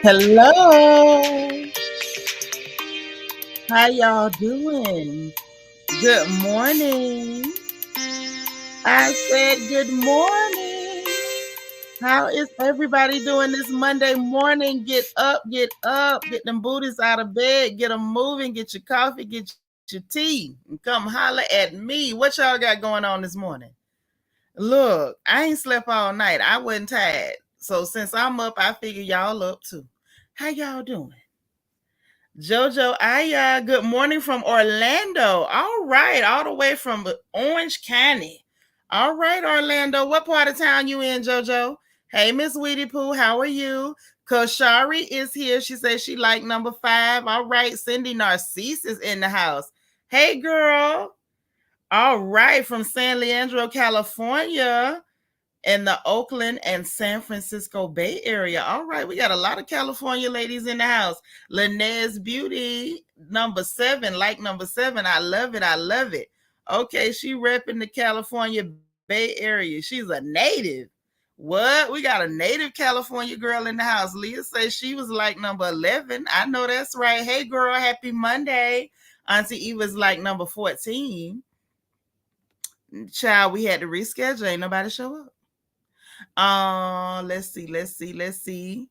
Hello. How y'all doing? Good morning. I said good morning. How is everybody doing this Monday morning? Get up, get them booties out of bed, get them moving, get your coffee, get your tea, and come holler at me. What y'all got going on this morning? Look, I ain't slept all night. I wasn't tired. So since I'm up, I figure y'all up too. How y'all doing? Jojo Aya, good morning from Orlando. All right, all the way from Orange County. All right, Orlando. What part of town you in, Jojo? Hey, Miss Weedy Poo, how are you? Koshari is here. She says she like number 5. All right, Cindy Narcisse is in the house. Hey, girl. All right, from San Leandro, California, in the Oakland and San Francisco Bay Area. All right, we got a lot of California ladies in the house. Linnaeus Beauty, number 7, like number 7. I love it. I love it. Okay, she repping the California Bay Area. She's a native. What? We got a native California girl in the house. Leah says she was like number 11. I know that's right. Hey, girl, happy Monday. Auntie Eva's like number 14. Child, we had to reschedule. Ain't nobody show up. Let's see.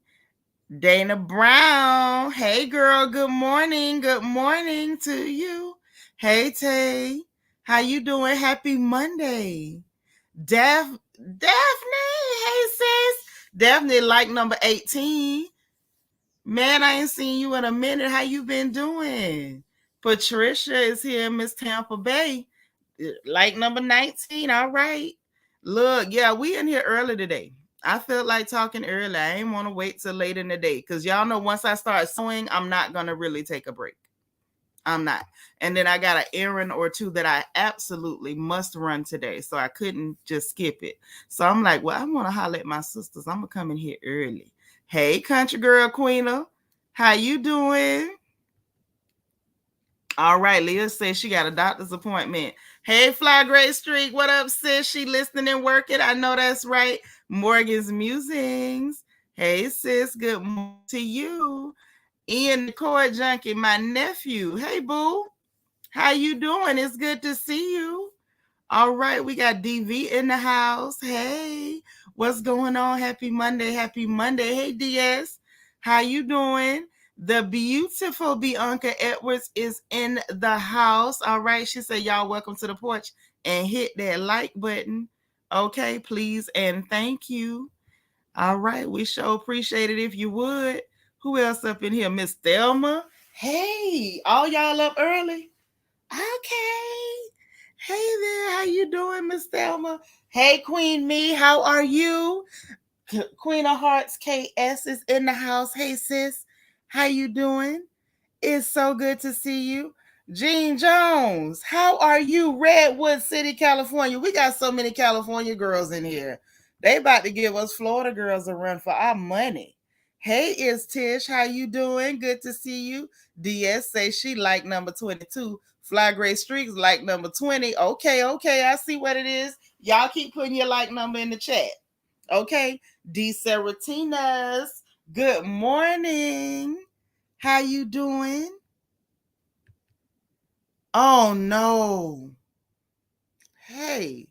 Dana Brown. Hey girl, good morning. Good morning to you. Hey Tay. How you doing? Happy Monday. Daphne. Hey sis. Daphne like number 18. Man, I ain't seen you in a minute. How you been doing? Patricia is here, Miss Tampa Bay. Like number 19. All right. Look, yeah, we in here early today. I felt like talking early. I ain't want to wait till late in the day because y'all know once I start sewing, I'm not going to really take a break. I'm not. And then I got an errand or two that I absolutely must run today. So I couldn't just skip it. So I'm like, well, I want to holler at my sisters. I'm going to come in here early. Hey, country girl Queena. How you doing? All right, Leah says she got a doctor's appointment. Hey, Fly Great Street, what up, sis? She listening and working. I know that's right. Morgan's Musings. Hey, sis, good morning to you. Ian the Court Junkie, my nephew. Hey, boo. How you doing? It's good to see you. All right, we got DV in the house. Hey, what's going on? Happy Monday. Happy Monday. Hey, DS. How you doing? The beautiful Bianca Edwards is in the house. All right, she said, y'all welcome to the porch and hit that like button. Okay, please and thank you. All right, we sure appreciate it if you would. Who else up in here? Miss Thelma. Hey, all y'all up early? Okay. Hey there, how you doing, Miss Thelma? Hey, Queen Me, how are you? Queen of Hearts KS is in the house. Hey, sis, how you doing? It's so good to see you. Jean Jones, how are you? Redwood City, California. We got so many California girls in here. They about to give us Florida girls a run for our money. Hey, it's Tish. How you doing? Good to see you. DS say she like number 22. Fly Gray Streaks like number 20. Okay. I see what it is. Y'all keep putting your like number in the chat. Okay. D Seratinas. Good morning. How you doing? Oh no. Hey.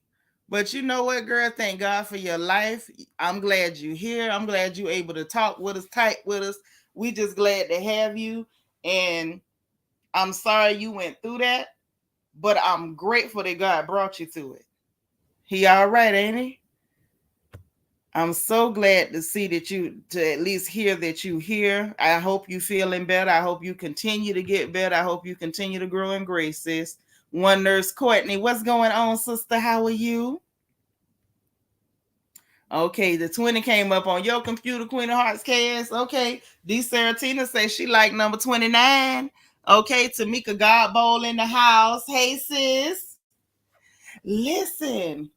But you know what, girl? Thank God for your life. I'm glad you're here. I'm glad you're able to talk with us, type with us. We just glad to have you. And I'm sorry you went through that, but I'm grateful that God brought you through it. He all right, ain't he? I'm so glad to see that to at least hear that you here. I hope you feeling better. I hope you continue to get better. I hope you continue to grow in grace, sis. One nurse, Courtney, what's going on, sister? How are you? Okay, the 20 came up on your computer, Queen of Hearts KS. Okay, D. Saratina says she like number 29. Okay, Tamika Godbowl in the house. Hey, sis. Listen,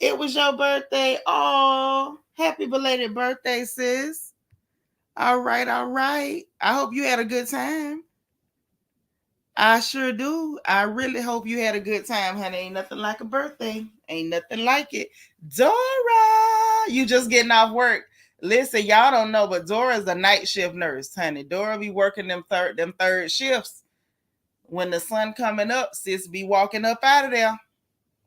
it was your birthday. Oh, happy belated birthday, sis. All right. I hope you had a good time. I sure do. I really hope you had a good time, honey. Ain't nothing like a birthday. Ain't nothing like it. Dora, you just getting off work. Listen, y'all don't know, but Dora's a night shift nurse, honey. Dora be working them third shifts. When the sun coming up, sis be walking up out of there.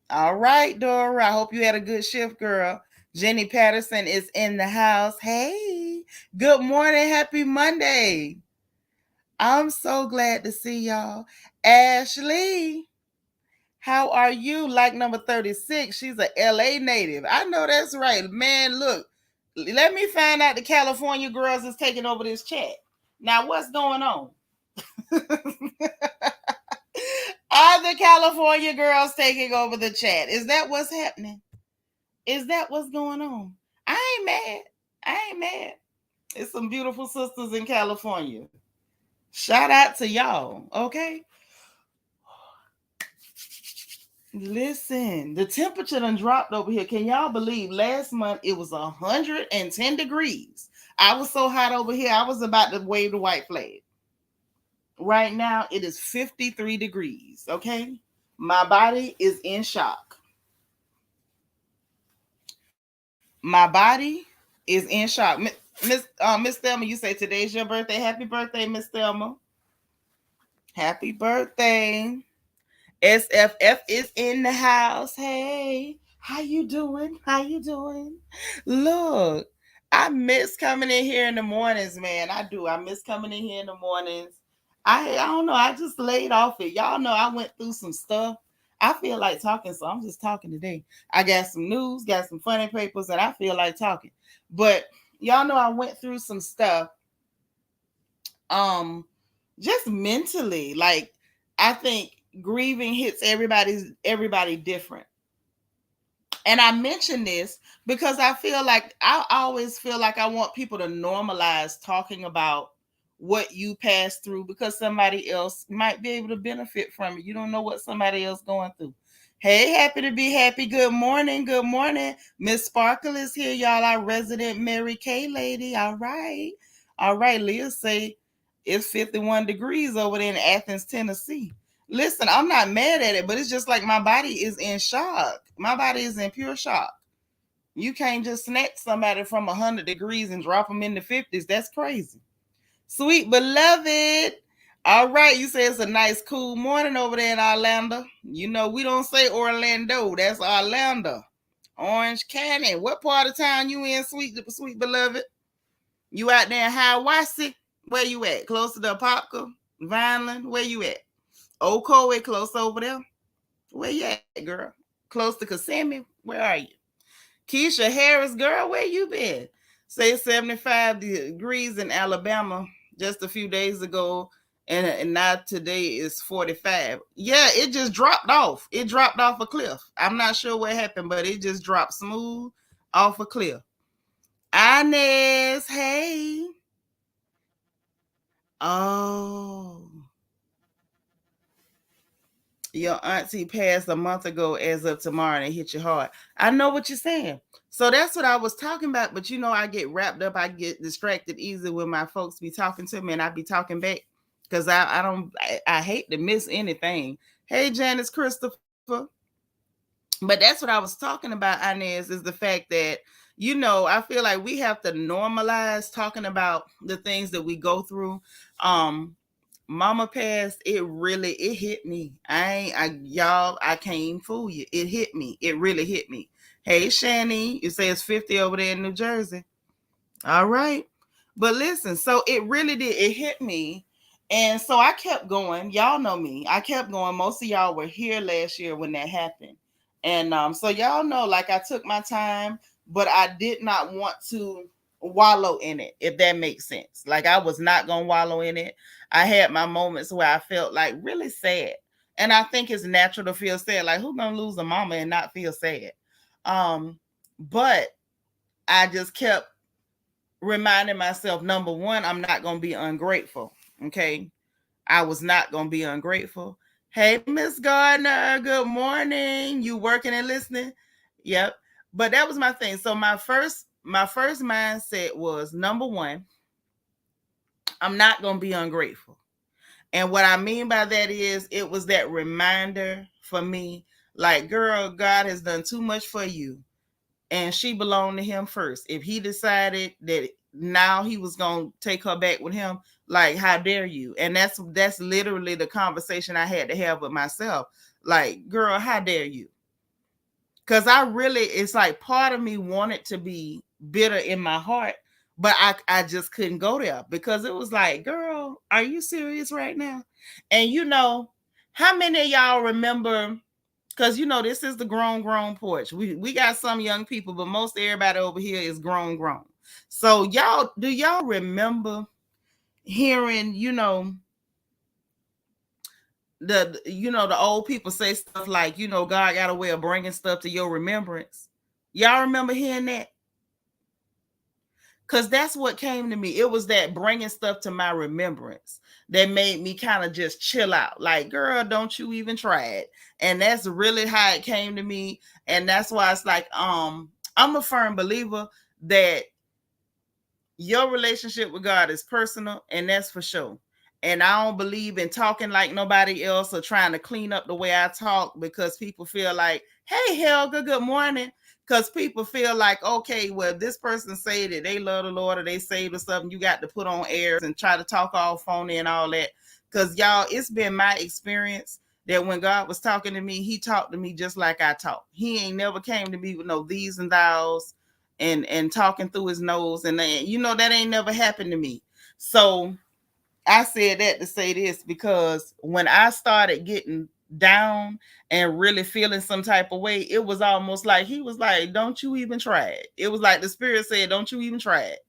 All right, Dora. I hope you had a good shift, girl. Jenny Patterson is in the house. Hey, good morning. Happy Monday. I'm so glad to see y'all. Ashley, how are you? Like number 36. She's a LA native. I know that's right. Man, look, let me find out the California girls is taking over this chat. Now, what's going on? Are the California girls taking over the chat? Is that what's happening? Is that what's going on? I ain't mad. I ain't mad. It's some beautiful sisters in California. Shout out to y'all, okay? Listen, the temperature done dropped over here. Can y'all believe last month it was 110 degrees? I was so hot over here, I was about to wave the white flag. Right now, it is 53 degrees, okay? My body is in shock. My body is in shock. Miss Thelma, you say today's your birthday. Happy birthday, Miss Thelma. Happy birthday. SFF is in the house. Hey, how you doing? How you doing? Look, I miss coming in here in the mornings, man. I do. I miss coming in here in the mornings. I don't know. I just laid off it. Y'all know I went through some stuff. I feel like talking, so I'm just talking today. I got some news, got some funny papers, and I feel like talking. But y'all know I went through some stuff. Um, just mentally, like I think grieving hits everybody different. And I mention this because I always feel like I want people to normalize talking about what you passed through because somebody else might be able to benefit from it. You don't know what somebody else going through. Hey, happy to be happy. Good morning. Good morning. Miss Sparkle is here, y'all. Our resident Mary Kay lady. All right. All right. Leah say it's 51 degrees over there in Athens, Tennessee. Listen, I'm not mad at it, but it's just like my body is in shock. My body is in pure shock. You can't just snatch somebody from 100 degrees and drop them in the 50s. That's crazy. Sweet beloved. All right, you say it's a nice, cool morning over there in Orlando. You know, we don't say Orlando, that's Orlando. Orange County. What part of town you in, sweet beloved? You out there in Hiawassee? Where you at? Close to the Apopka? Vineland? Where you at? Ocoee, close over there? Where you at, girl? Close to Kissimmee? Where are you? Keisha Harris, girl, where you been? Say 75 degrees in Alabama just a few days ago, and now today is 45. Yeah, it just dropped off. It dropped off a cliff. I'm not sure what happened, but it just dropped smooth off a cliff. Inez, hey. Oh, your auntie passed a month ago as of tomorrow and it hit you hard. I know what you're saying. So that's what I was talking about. But you know, I get wrapped up, I get distracted easily when my folks be talking to me and I be talking back because I hate to miss anything. Hey, Janice Christopher. But that's what I was talking about, Inez, is the fact that, you know, I feel like we have to normalize talking about the things that we go through. Mama passed, it hit me. I can't even fool you. It hit me. It really hit me. Hey, Shani, you say it's 50 over there in New Jersey. All right. But listen, so it really did. It hit me. And so I kept going. Y'all know me. I kept going. Most of y'all were here last year when that happened. And so y'all know, like, I took my time, but I did not want to wallow in it, if that makes sense. Like, I was not going to wallow in it. I had my moments where I felt like really sad. And I think it's natural to feel sad. Like, who's going to lose a mama and not feel sad? But I just kept reminding myself, number one, I'm not going to be ungrateful. Okay. I was not going to be ungrateful. Hey, Miss Gardner, good morning. You working and listening? Yep. But that was my thing. So my first mindset was, number one, I'm not going to be ungrateful. And what I mean by that is, it was that reminder for me, like, girl, God has done too much for you. And she belonged to him first. If he decided that now he was going to take her back with him, like, how dare you? And that's literally the conversation I had to have with myself. Like, girl, how dare you? Because it's like part of me wanted to be bitter in my heart, but I just couldn't go there because it was like, girl, are you serious right now? And you know, how many of y'all remember, because you know, this is the grown porch. We got some young people, but most everybody over here is grown. So do y'all remember hearing, the old people say stuff like, God got a way of bringing stuff to your remembrance? Y'all remember hearing that? Because that's what came to me. It was that bringing stuff to my remembrance that made me kind of just chill out. Like, girl, don't you even try it. And that's really how it came to me. And that's why it's like, I'm a firm believer that your relationship with God is personal, and that's for sure. And I don't believe in talking like nobody else or trying to clean up the way I talk because people feel like, hey, Helga, good morning. Because people feel like, okay, well, this person say that they love the Lord or they saved or something, you got to put on airs and try to talk all phony and all that. Because, y'all, it's been my experience that when God was talking to me, he talked to me just like I talk. He ain't never came to me with no these and thous and talking through his nose. And that ain't never happened to me. So I said that to say this, because when I started getting down and really feeling some type of way, it was almost like he was like, don't you even try it. It was like the Spirit said, don't you even try it.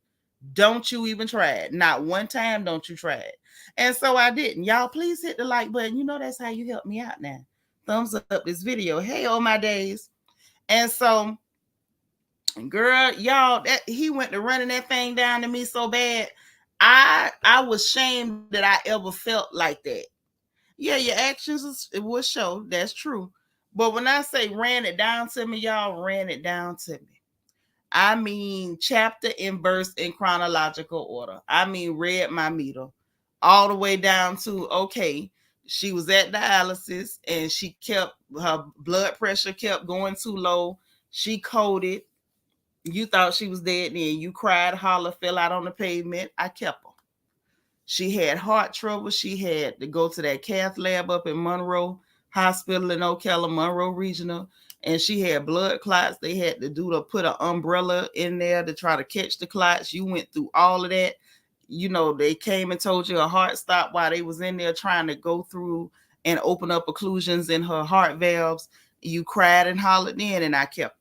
Don't you even try it. Not one time don't you try it. And so I didn't. Y'all, please hit the like button. That's how you help me out now. Thumbs up this video. Hey, all my days. And so, girl, y'all, he went to running that thing down to me so bad. I was shamed that I ever felt like that. Yeah, your actions will show. That's true. But when I say ran it down to me, y'all, ran it down to me. I mean, chapter and verse in chronological order. I mean, read my meter all the way down to, okay, she was at dialysis and her blood pressure kept going too low. She coded. You thought she was dead then. You cried, holler, fell out on the pavement. I kept her. She had heart trouble. She had to go to that cath lab up in Monroe Hospital in Ocala, Monroe Regional, and she had blood clots. They had to put an umbrella in there to try to catch the clots. You went through all of that. They came and told you her heart stopped while they was in there trying to go through and open up occlusions in her heart valves. You cried and hollered in, and I kept her.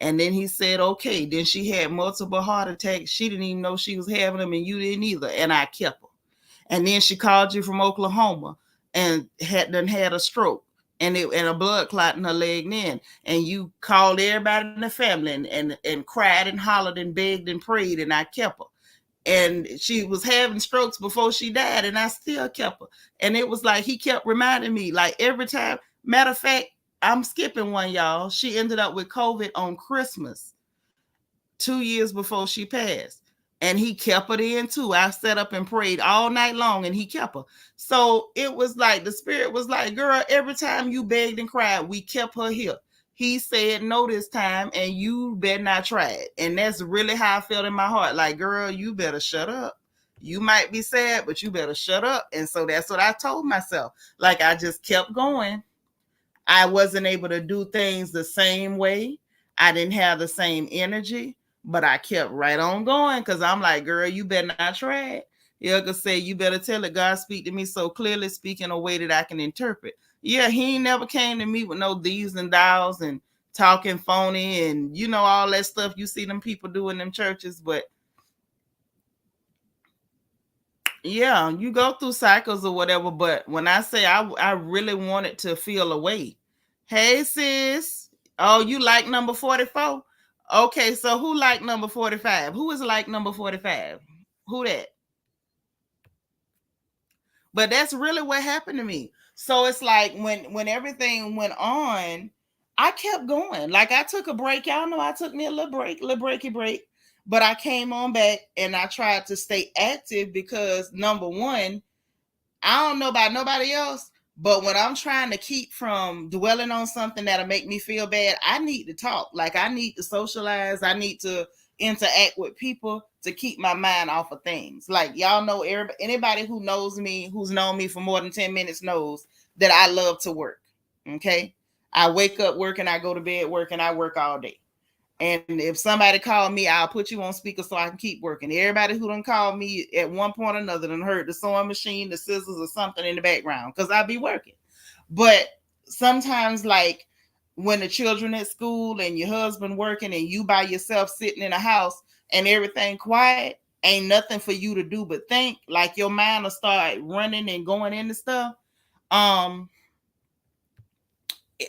And then he said, okay. Then she had multiple heart attacks. She didn't even know she was having them, and you didn't either. And I kept her. And then she called you from Oklahoma and had a stroke and a blood clot in her leg then. And you called everybody in the family and cried and hollered and begged and prayed, and I kept her. And she was having strokes before she died, and I still kept her. And it was like he kept reminding me, like every time. Matter of fact, I'm skipping one, y'all. She ended up with COVID on Christmas, 2 years before she passed. And he kept her in too. I sat up and prayed all night long, and he kept her. So it was like the spirit was like, girl, every time you begged and cried, we kept her here. He said no this time, and you better not try it. And that's really how I felt in my heart. Like, girl, you better shut up. You might be sad, but you better shut up. And so that's what I told myself. Like, I just kept going. I wasn't able to do things the same way. I didn't have the same energy, but I kept right on going because I'm like, girl, you better not try it. You could say, you better tell it. God speak to me so clearly, speak in a way that I can interpret. Yeah, he never came to me with no these and thous and talking phony and all that stuff you see them people do in them churches. But yeah, you go through cycles or whatever. But when I say I really wanted to feel away. Hey, sis. Oh, you like number 44? Okay, so who like number 45? Who is like number 45? Who that? But that's really what happened to me. So it's like when everything went on, I kept going. Like I took a break. Y'all know I took me a little breaky break. But I came on back and I tried to stay active because number one, I don't know about nobody else, but when I'm trying to keep from dwelling on something that'll make me feel bad, I need to talk. Like I need to socialize. I need to interact with people to keep my mind off of things. Like y'all know, anybody who knows me, who's known me for more than 10 minutes knows that I love to work. Okay. I wake up working, I go to bed working, I work all day. And if somebody called me, I'll put you on speaker so I can keep working. Everybody who done called me at one point or another done heard the sewing machine, the scissors, or something in the background because I be working. But sometimes, like when the children at school and your husband working and you by yourself sitting in a house and everything quiet, ain't nothing for you to do but think. Like your mind will start running and going into stuff. I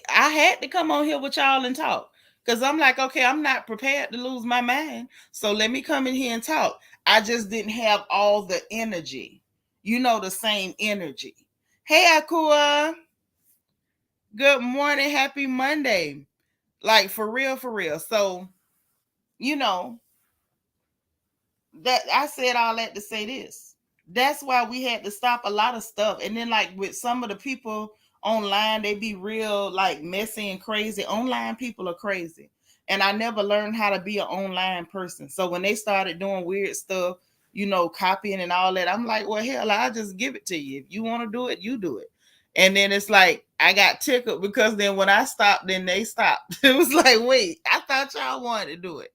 had to come on here with y'all and talk because I'm like, okay, I'm not prepared to lose my mind. So let me come in here and talk. I just didn't have all the energy, the same energy. Hey, Akua. Good morning. Happy Monday. Like for real, for real. So, you know, that I said all that to say this. That's why we had to stop a lot of stuff. And then like with some of the people online, they be real like messy and crazy. Online people are crazy. And I never learned how to be an online person. So when they started doing weird stuff, copying and all that, I'm like, well, hell, I'll just give it to you. If you want to do it, you do it. And then it's like I got tickled because then when I stopped, then they stopped. It was like, wait, I thought y'all wanted to do it.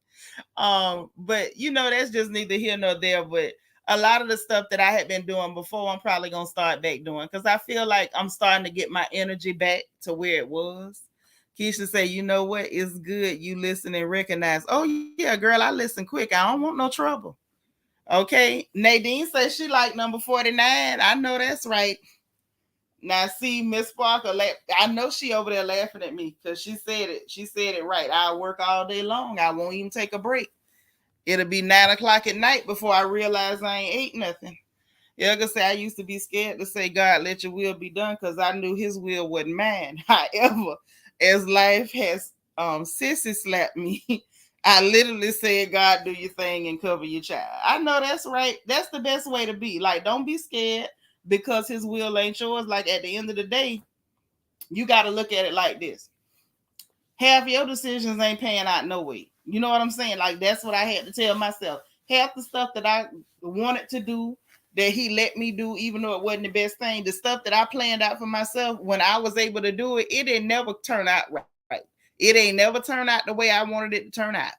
But that's just neither here nor there. But a lot of the stuff that I had been doing before, I'm probably gonna start back doing because I feel like I'm starting to get my energy back to where it was. Keisha say, you know what? It's good you listen and recognize. Oh yeah, girl, I listen quick. I don't want no trouble. Okay. Nadine says she like number 49. I know that's right. Now see, Miss Sparkle, I know she over there laughing at me because she said it. She said it right. I'll work all day long. I won't even take a break. It'll be 9 o'clock at night before I realize I ain't ate nothing. Yeah, like I say, I used to be scared to say, God, let your will be done because I knew his will wasn't mine. However, as life has sissy slapped me, I literally said, God, do your thing and cover your child. I know that's right. That's the best way to be. Like, don't be scared because his will ain't yours. Like, at the end of the day, you got to look at it like this. Half your decisions ain't paying out no way. You know what I'm saying? Like, that's what I had to tell myself. Half the stuff that I wanted to do that he let me do, even though it wasn't the best thing. The stuff that I planned out for myself, when I was able to do it, it didn't never turn out right. It ain't never turned out the way I wanted it to turn out.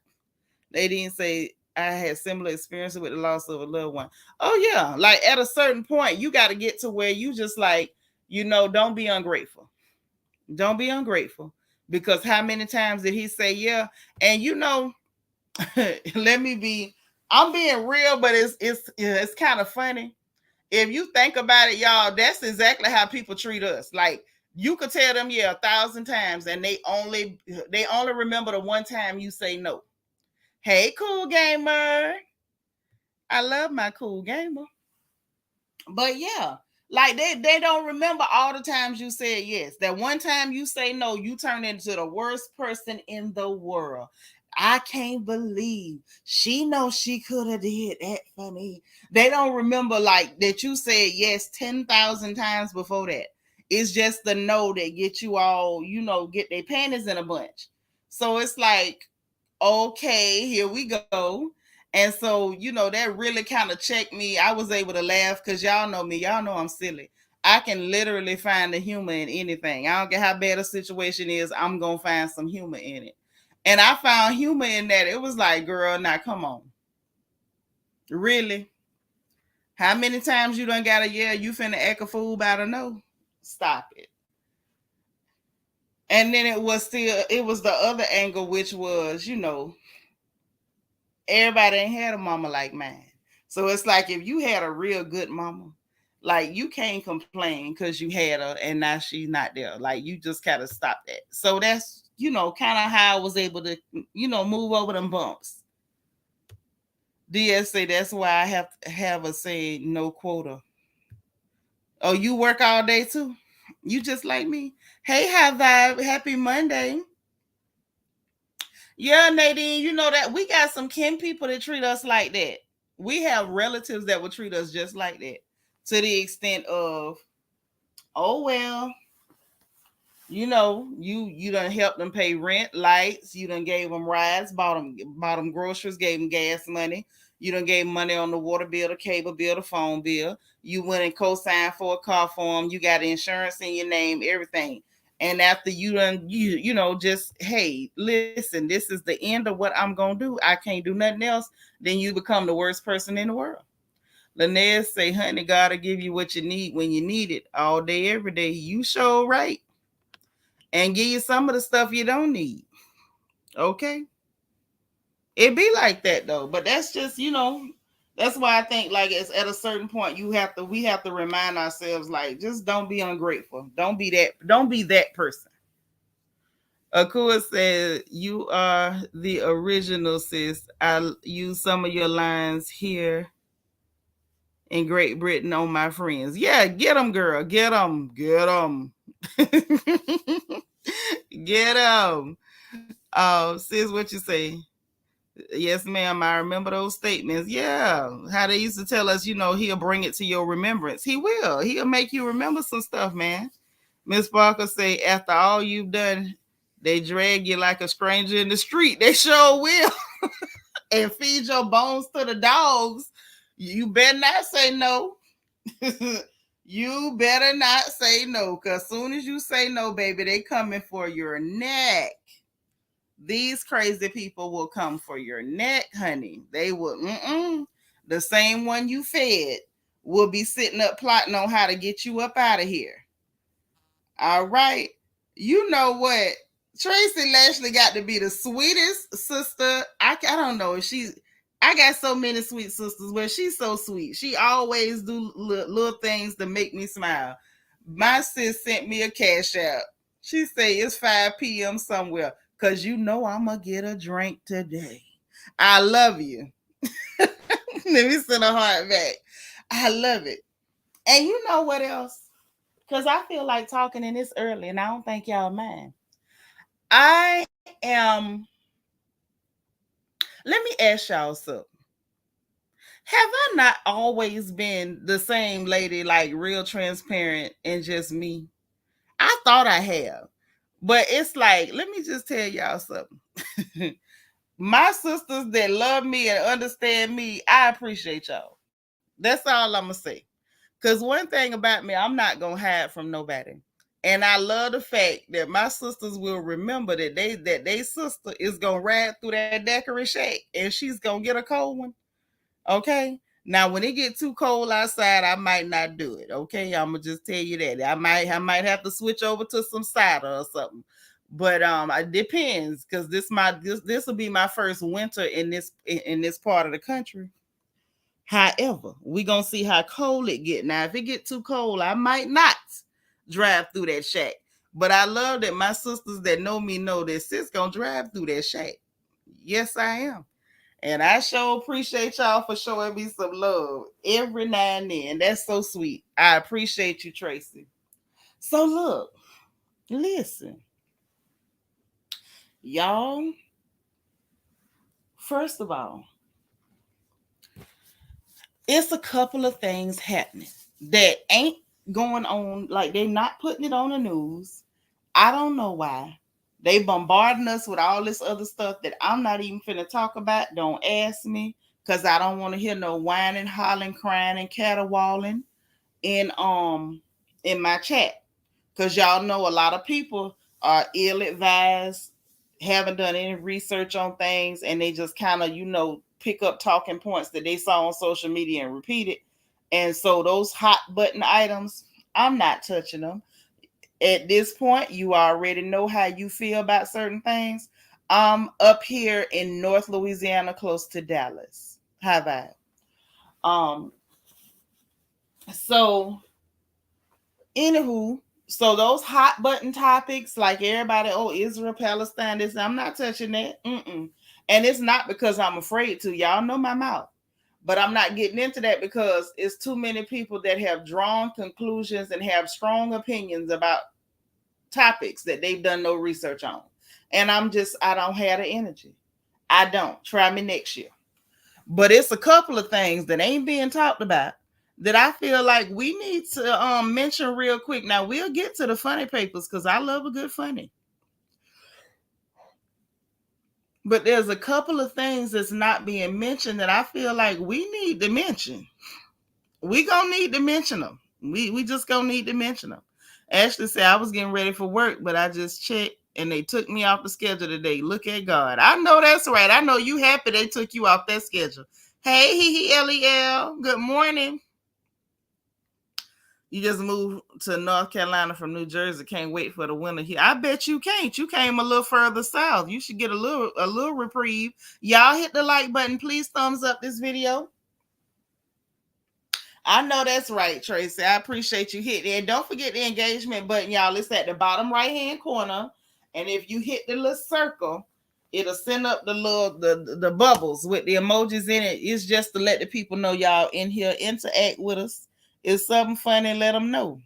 They didn't say I had similar experiences with the loss of a loved one. Oh yeah, like at a certain point, you got to get to where you just like, don't be ungrateful. Don't be ungrateful, because how many times did he say yeah? And let me be. I'm being real, but it's kind of funny. If you think about it, y'all, that's exactly how people treat us. Like, you could tell them yeah 1,000 times, and they only remember the one time you say no. Hey, cool gamer. I love my cool gamer. But yeah, like they don't remember all the times you said yes. That one time you say no, you turn into the worst person in the world. I can't believe she knows she could have did that for me. They don't remember like that you said yes 10,000 times before that. It's just the no that get you all, get their panties in a bunch. So it's like, okay, here we go. And so, that really kind of checked me. I was able to laugh because y'all know me. Y'all know I'm silly. I can literally find the humor in anything. I don't care how bad a situation is, I'm going to find some humor in it. And I found humor in that. It was like, girl, now come on. Really? How many times you done got a yeah, you finna act a fool about a no? Stop it. And then it was the other angle, which was, everybody ain't had a mama like mine. So it's like if you had a real good mama, like you can't complain because you had her and now she's not there. Like you just kind of stop that. So that's, kind of how I was able to, move over them bumps. DS say that's why I have to have a say no quota. Oh, you work all day too? You just like me. Hey, high vibe. Happy Monday. Yeah, Nadine, you know that we got some kin people that treat us like that. We have relatives that will treat us just like that, to the extent of, oh well, you done helped them pay rent, lights, you done gave them rides, bought them groceries, gave them gas money, you done gave money on the water bill, the cable bill, the phone bill. You went and co-signed for a car for them. You got insurance in your name, everything. And after you done, just, hey, listen, this is the end of what I'm gonna do. I can't do nothing else. Then you become the worst person in the world. Linnea say, honey, God will give you what you need when you need it all day, every day. You sure right. And give you some of the stuff you don't need. Okay. It be like that though. But that's just, that's why I think like it's at a certain point we have to remind ourselves, like, just don't be ungrateful. Don't be that person. Akua said, you are the original, sis. I use some of your lines here in Great Britain on my friends. Yeah, get them, girl. Get them. Get them. Get them. Sis, what you say? Yes, ma'am. I remember those statements. Yeah. How they used to tell us, he'll bring it to your remembrance. He will. He'll make you remember some stuff, man. Miss Barker say, after all you've done, they drag you like a stranger in the street. They sure will. And feed your bones to the dogs. You better not say no. You better not say no. Because as soon as you say no, baby, they coming for your neck. These crazy people will come for your neck, honey. They will. The same one you fed will be sitting up plotting on how to get you up out of here. All right. You know what? Tracy Lashley got to be the sweetest sister. I don't know if I got so many sweet sisters, but she's so sweet. She always do little things to make me smile. My sis sent me a cash out. She say it's 5 p.m. somewhere. Cause I'ma get a drink today. I love you. Let me send a heart back. I love it. And you know what else? Because I feel like talking in this early, and I don't think y'all mind. I am. Let me ask y'all something. Have I not always been the same lady, like real transparent and just me? I thought I have. But it's like, let me just tell y'all something. My sisters that love me and understand me, I appreciate y'all. That's all I'm gonna say. Cause one thing about me, I'm not gonna hide from nobody. And I love the fact that my sisters will remember that they sister is gonna ride through that daiquiri shack and she's gonna get a cold one. Okay. Now when it get too cold outside, I might not do it. Okay. I'm gonna just tell you that. I might have to switch over to some cider or something. But it depends because this will be my first winter in this part of the country. However, we gonna see how cold it get. Now, if it get too cold, I might not drive through that shack. But I love that my sisters that know me know that sis gonna drive through that shack. Yes, I am. And I sure appreciate y'all for showing me some love every now and then. That's so sweet. I appreciate you, Tracy. So look, listen, y'all. First of all, it's a couple of things happening that ain't going on, like they not putting it on the news. I don't know why. They bombarding us with all this other stuff that I'm not even finna talk about. Don't ask me, because I don't want to hear no whining, hollering, crying, and caterwauling in my chat. Because y'all know a lot of people are ill advised, haven't done any research on things, and they just kind of, pick up talking points that they saw on social media and repeat it. And so those hot button items, I'm not touching them. At this point, you already know how you feel about certain things. I'm up here in North Louisiana, close to Dallas. High vibe. So anywho, so those hot button topics, like everybody, oh, Israel, Palestine, this, I'm not touching that. And it's not because I'm afraid to. Y'all know my mouth. But I'm not getting into that because it's too many people that have drawn conclusions and have strong opinions about topics that they've done no research on. And I don't have the energy. I don't. Try me next year. But it's a couple of things that ain't being talked about that I feel like we need to mention real quick. Now we'll get to the funny papers because I love a good funny. But there's a couple of things that's not being mentioned that I feel like we need to mention. We gonna need to mention them. We just gonna need to mention them. Ashley said I was getting ready for work, but I just checked and they took me off the schedule today. Look at God. I know that's right. I know you happy they took you off that schedule. Hey, LEL. Good morning. You just moved to North Carolina from New Jersey. Can't wait for the winter here. I bet you can't. You came a little further south. You should get a little reprieve. Y'all hit the like button. Please thumbs up this video. I know that's right, Tracy. I appreciate you hitting. And don't forget the engagement button, y'all. It's at the bottom right-hand corner. And if you hit the little circle, it'll send up the bubbles with the emojis in it. It's just to let the people know y'all in here, interact with us. It's something funny, let them know.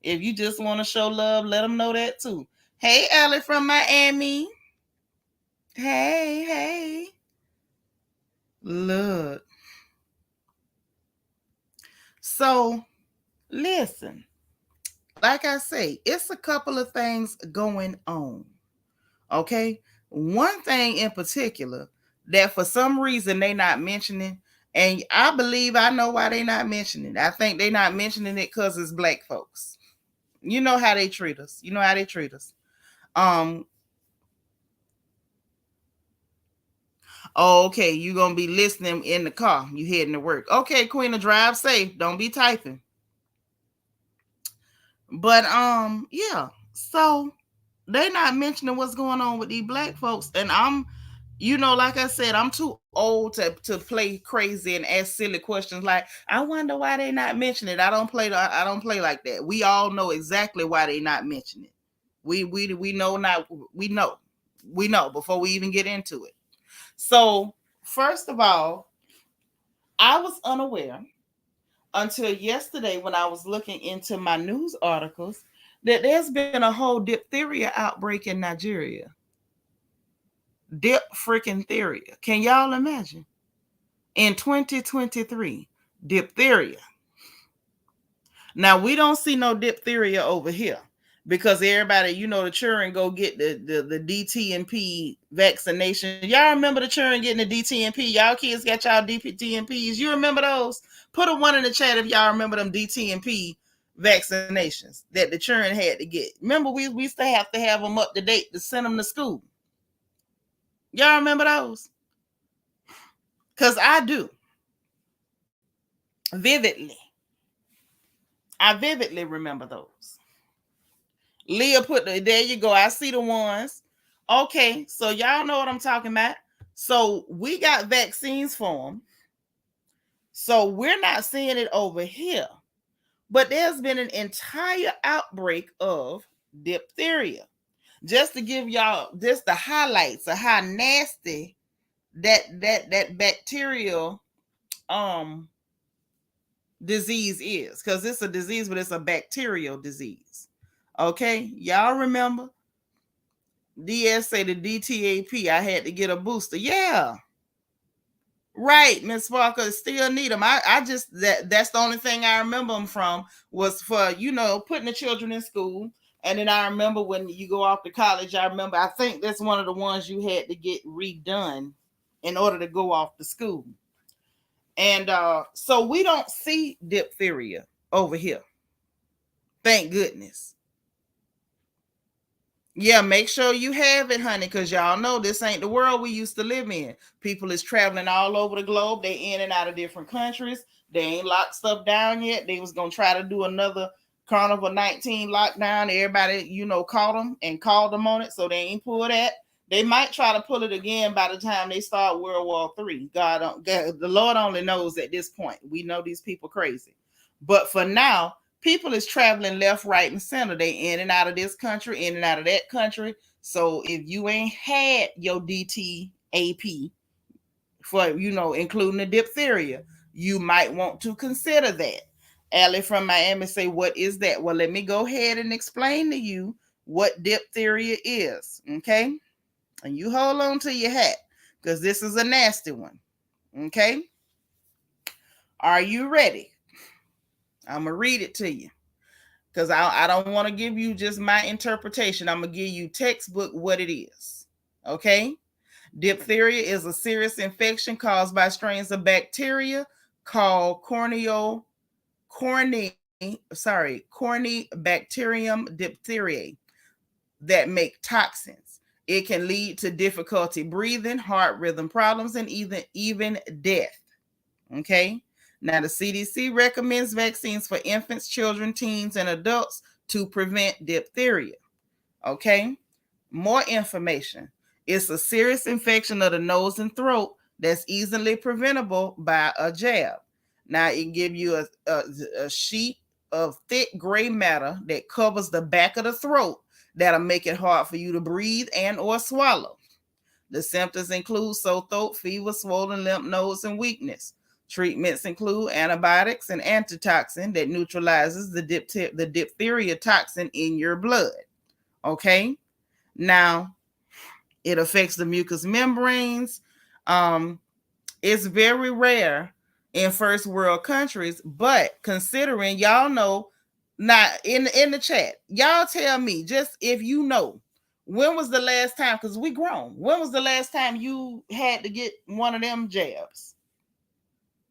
If you just want to show love, let them know that too. Hey, Ellie from Miami. Hey. Look. So, listen. Like I say, it's a couple of things going on. Okay? One thing in particular that for some reason they not mentioning, and I believe I know why they not mentioning it. I think they not mentioning it because it's black folks. You know how they treat us. Oh, okay, you gonna be listening in the car. You heading to work. Okay, Queen, drive safe. Don't be typing. But yeah. So they not mentioning what's going on with these black folks. And I'm, like I said, I'm too old to play crazy and ask silly questions like, I wonder why they not mentioning it. I don't play like that. We all know exactly why they not mentioning it. We know before we even get into it. So first of all, I was unaware until yesterday when I was looking into my news articles that there's been a whole diphtheria outbreak in Nigeria. Diphtheria. Can y'all imagine? In 2023, diphtheria. Now we don't see no diphtheria over here. because everybody, the children go get the DT&P vaccination. Y'all remember the children getting the DT&P? Y'all kids got y'all DT&Ps. You remember those? Put a one in the chat if y'all remember them DT&P vaccinations that the children had to get. Remember, we used to have them up to date to send them to school. Y'all remember those? Because I do. Vividly. I vividly remember those. Leah there you go. I see the ones. Okay, so y'all know what I'm talking about. So we got vaccines for them. So we're not seeing it over here. But there's been an entire outbreak of diphtheria. Just to give y'all just the highlights of how nasty that bacterial disease is, because it's a disease, but it's a bacterial disease. Okay, y'all remember DS say the DTAP, I had to get a booster. Yeah, right, Miss Parker, still need them. I just that's the only thing I remember them from, was for putting the children in school. And then I remember when you go off to college, I think that's one of the ones you had to get redone in order to go off to school. And so we don't see diphtheria over here. Thank goodness. Yeah, make sure you have it, honey, because y'all know this ain't the world we used to live in. People is traveling all over the globe. They in and out of different countries. They ain't locked stuff down yet. They was going to try to do another Carnival 19 lockdown. Everybody, caught them and called them on it, so they ain't pull that. They might try to pull it again by the time they start World War III. God, the Lord only knows at this point. We know these people crazy. But for now, people is traveling left, right, and center. They in and out of this country, in and out of that country. So if you ain't had your DTAP for, including the diphtheria, you might want to consider that. Allie from Miami say, what is that? Well, let me go ahead and explain to you what diphtheria is, okay? And you hold on to your hat, because this is a nasty one, okay? Are you ready? I'm going to read it to you, because I don't want to give you just my interpretation. I'm going to give you textbook what it is, okay? Diphtheria is a serious infection caused by strains of bacteria called Corynebacterium diphtheriae that make toxins. It can lead to difficulty breathing, heart rhythm problems, and even death. Okay? Now, the CDC recommends vaccines for infants, children, teens, and adults to prevent diphtheria. Okay? More information. It's a serious infection of the nose and throat that's easily preventable by a jab. Now, it can give you a sheet of thick gray matter that covers the back of the throat that'll make it hard for you to breathe and or swallow. The symptoms include sore throat, fever, swollen lymph nodes, and weakness. Treatments include antibiotics and antitoxin that neutralizes the diphtheria toxin in your blood. Okay? Now, it affects the mucous membranes. It's very rare in first world countries, but considering, y'all know, not in the chat, y'all tell me, just if you know, when was the last time, because we grown, when was the last time you had to get one of them jabs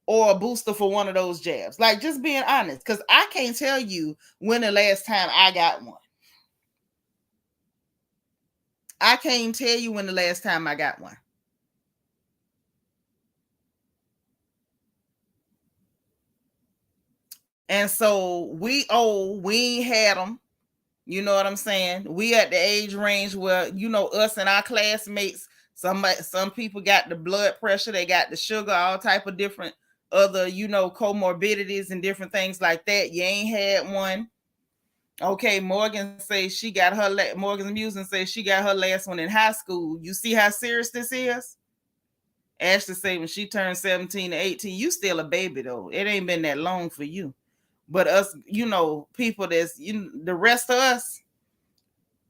or a booster for one of those jabs? Like, just being honest, because I can't tell you when the last time I got one. I can't tell you when the last time I got one. And so we ain't had them. You know what I'm saying? We at the age range where, us and our classmates, some people got the blood pressure, they got the sugar, all type of different other, comorbidities and different things like that. You ain't had one. Okay, Morgan says she got her, Morgan's Musing says she got her last one in high school. You see how serious this is? Ashley say when she turned 17 to 18, you still a baby though. It ain't been that long for you. But us, people that's, the rest of us,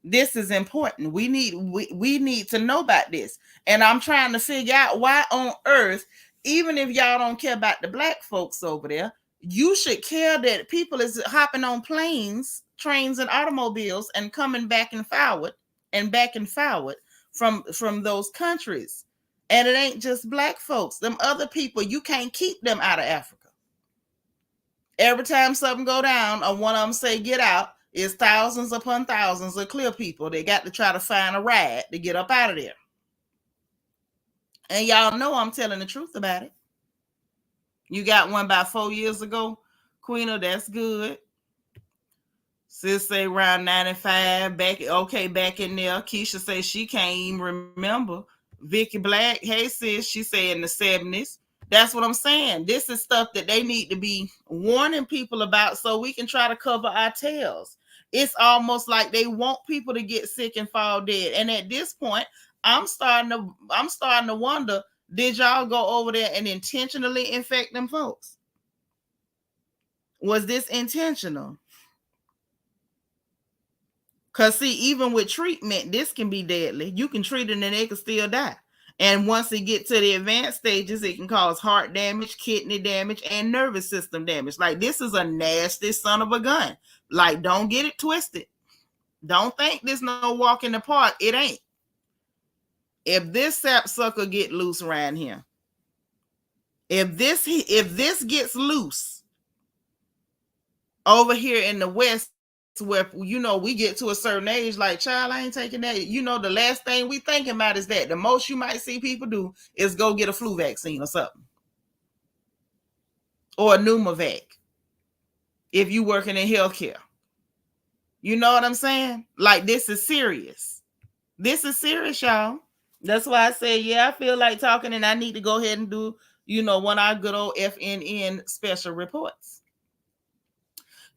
this is important. We need to know about this. And I'm trying to figure out why on earth, even if y'all don't care about the black folks over there, You should care that people is hopping on planes, trains, and automobiles and coming back and forward from those countries. And it ain't just black folks. Them other people, you can't keep them out of Africa. Every time something go down or one of them say get out, it's thousands upon thousands of clear people. They got to try to find a ride to get up out of there. And y'all know I'm telling the truth about it. You got one about 4 years ago, Queena, that's good. Sis say around 95, back in there. Keisha say she can't even remember. Vicky Black, hey sis, she say in the 70s. That's what I'm saying. This is stuff that they need to be warning people about so we can try to cover our tails. It's almost like they want people to get sick and fall dead. And at this point, I'm starting to wonder, did y'all go over there and intentionally infect them folks? Was this intentional? Because, see, even with treatment, this can be deadly. You can treat it and they can still die. And once it gets to the advanced stages, it can cause heart damage, kidney damage, and nervous system damage. Like, this is a nasty son of a gun. Like, don't get it twisted. Don't think this no walk in the park. It ain't. If this sapsucker get loose around here, if this gets loose over here in the West, where we get to a certain age, like, child, I ain't taking that. The last thing we thinking about is that the most you might see people do is go get a flu vaccine or something, or a pneumovac if you working in healthcare. You know what I'm saying? Like, this is serious. This is serious, y'all. That's why I say, yeah, I feel like talking, and I need to go ahead and do one of our good old FNN special reports.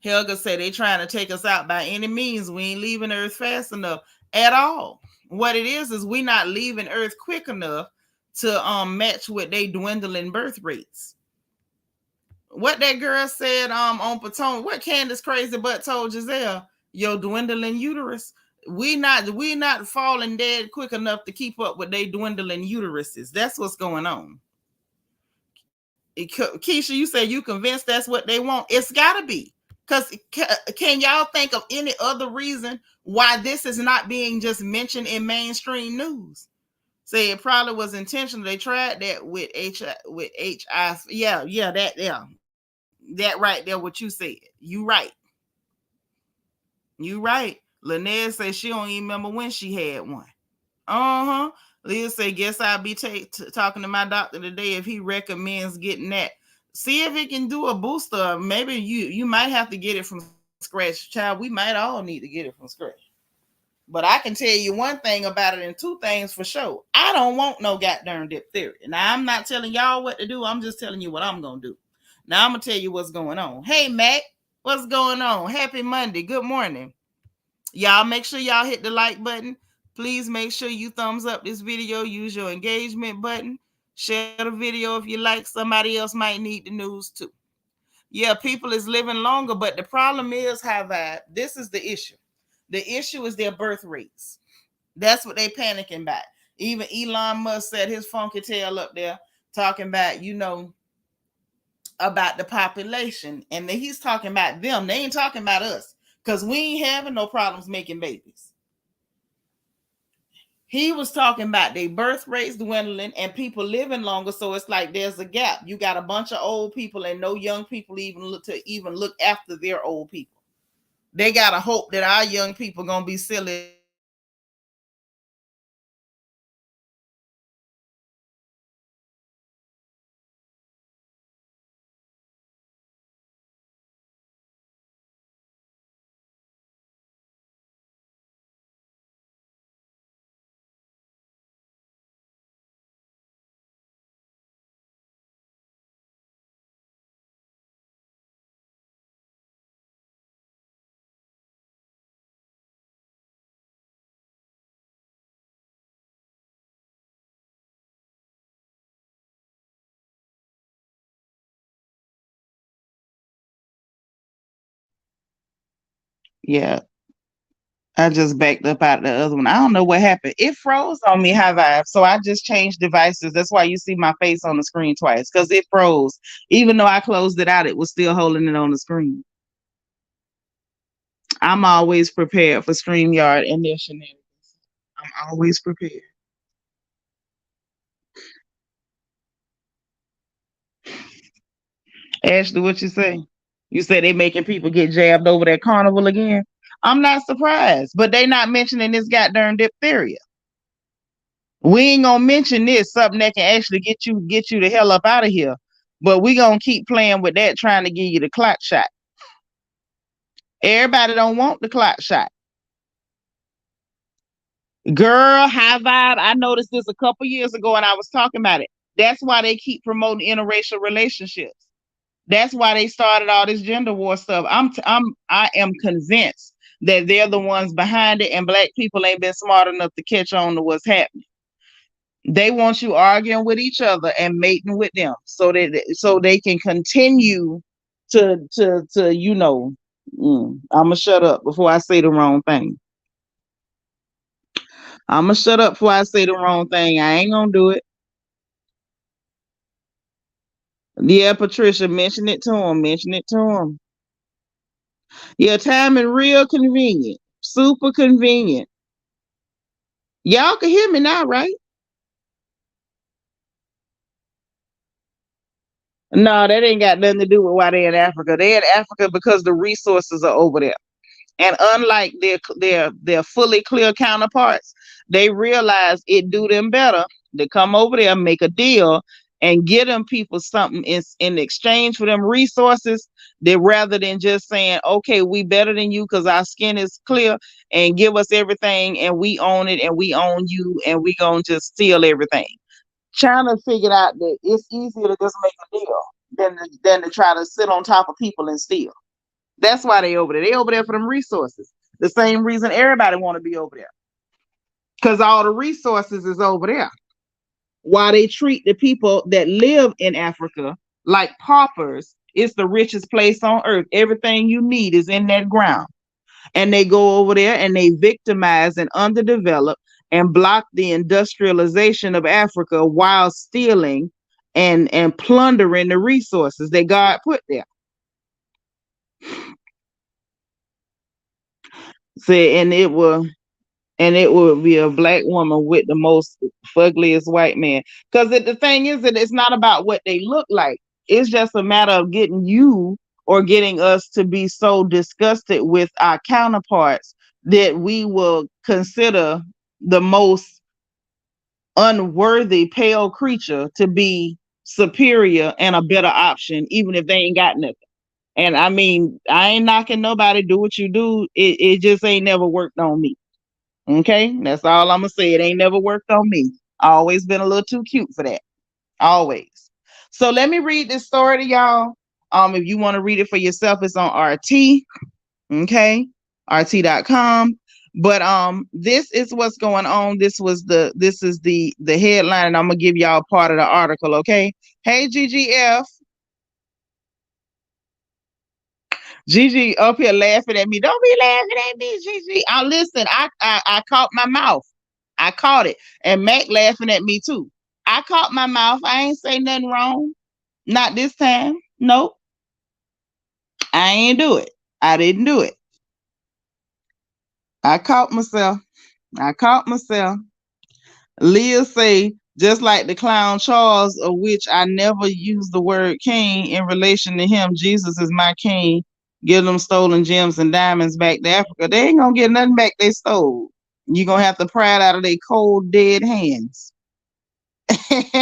Helga said they trying to take us out by any means. We ain't leaving Earth fast enough at all. What it is we not leaving Earth quick enough to match with they dwindling birth rates. What that girl said on Potomac, what Candace Crazy Butt told Giselle, your dwindling uterus. We not falling dead quick enough to keep up with they dwindling uteruses. That's what's going on. Keisha, you say you convinced that's what they want. It's gotta be. Because can y'all think of any other reason why this is not being just mentioned in mainstream news? Say it probably was intentional. They tried that with HIV. That right there, what you said. You right. Lynette says she don't even remember when she had one. Leah say, guess I'll be talking to my doctor today if he recommends getting that. See if it can do a booster. Maybe you might have to get it from scratch, child. We might all need to get it from scratch. But I can tell you one thing about it, and two things for sure. I don't want no goddamn diphtheria. Now, I'm not telling y'all what to do. I'm just telling you what I'm going to do. Now, I'm going to tell you what's going on. Hey, Mac, what's going on? Happy Monday. Good morning. Y'all make sure y'all hit the like button. Please make sure you thumbs up this video. Use your engagement button. Share the video if you like. Somebody else might need the news too. Yeah, people is living longer, but the problem is, this is the issue. The issue is their birth rates. That's what they panicking about. Even Elon Musk said his funky tail up there talking about, about the population. And he's talking about them. They ain't talking about us, because we ain't having no problems making babies. He was talking about their birth rates dwindling and people living longer. So it's like there's a gap. You got a bunch of old people and no young people even look after their old people. They gotta hope that our young people gonna be silly. Yeah. I just backed up out the other one. I don't know what happened. It froze on me, high vibe. So I just changed devices. That's why you see my face on the screen twice, because it froze. Even though I closed it out, it was still holding it on the screen. I'm always prepared for StreamYard and their shenanigans. I'm always prepared. Ashley, what you say? You said they making people get jabbed over that carnival again. I'm not surprised, but they not mentioning this goddamn diphtheria. We ain't gonna mention this, something that can actually get you the hell up out of here. But we gonna keep playing with that, trying to give you the clot shot. Everybody don't want the clot shot. Girl, high vibe. I noticed this a couple years ago and I was talking about it. That's why they keep promoting interracial relationships. That's why they started all this gender war stuff. I am convinced that they're the ones behind it, and black people ain't been smart enough to catch on to what's happening. They want you arguing with each other and mating with them, so they can continue to I'm gonna shut up before I say the wrong thing. I'm gonna shut up before I say the wrong thing. I ain't gonna do it. Yeah, Patricia, mention it to him. Mention it to him. Yeah, timing real convenient. Super convenient. Y'all can hear me now, right? No, that ain't got nothing to do with why they in Africa. They in Africa because the resources are over there. And unlike their fully clear counterparts, they realize it do them better to come over there, make a deal, and get them people something in exchange for them resources. They rather than just saying, okay, we better than you because our skin is clear, and give us everything and we own it and we own you and we gonna just steal everything. China figured out that it's easier to just make a deal than to try to sit on top of people and steal. That's why they over there. They over there for them resources. The same reason everybody want to be over there. Because all the resources is over there. While they treat the people that live in Africa like paupers, it's the richest place on earth. Everything you need is in that ground. And they go over there and they victimize and underdevelop and block the industrialization of Africa while stealing and plundering the resources that God put there. See, and it will be a black woman with the most ugliest white man. Because the thing is that it's not about what they look like. It's just a matter of getting you or getting us to be so disgusted with our counterparts that we will consider the most unworthy pale creature to be superior and a better option, even if they ain't got nothing. And I mean, I ain't knocking nobody. Do what you do. It just ain't never worked on me. Okay, that's all I'm gonna say. It ain't never worked on me. I always been a little too cute for that. Always. So let me read this story to y'all. If you want to read it for yourself, it's on RT. Okay, RT.com. But this is what's going on. This is the headline, and I'm gonna give y'all part of the article. Okay. Hey GGF. Gigi up here laughing at me. Don't be laughing at me, Gigi. Listen, I caught my mouth. I caught it. And Mac laughing at me too. I caught my mouth. I ain't say nothing wrong. Not this time. Nope. I ain't do it. I didn't do it. I caught myself. I caught myself. Leah say, just like the clown Charles, of which I never use the word king in relation to him, Jesus is my king. Give them stolen gems and diamonds back to Africa. They ain't gonna get nothing back they stole. You're gonna have to pry it out of their cold, dead hands.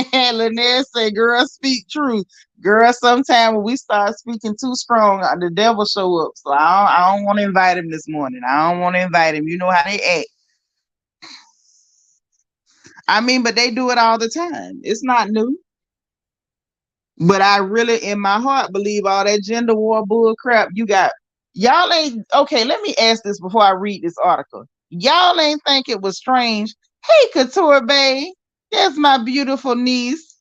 Lynette said, girl, speak truth. Girl, sometime when we start speaking too strong, the devil show up. So I don't want to invite him this morning. I don't want to invite him. You know how they act. I mean, but they do it all the time. It's not new. But I really, in my heart, believe all that gender war bull crap you got. Y'all ain't okay. Let me ask this before I read this article. Y'all ain't think it was strange. Hey, Couture Bay, that's my beautiful niece.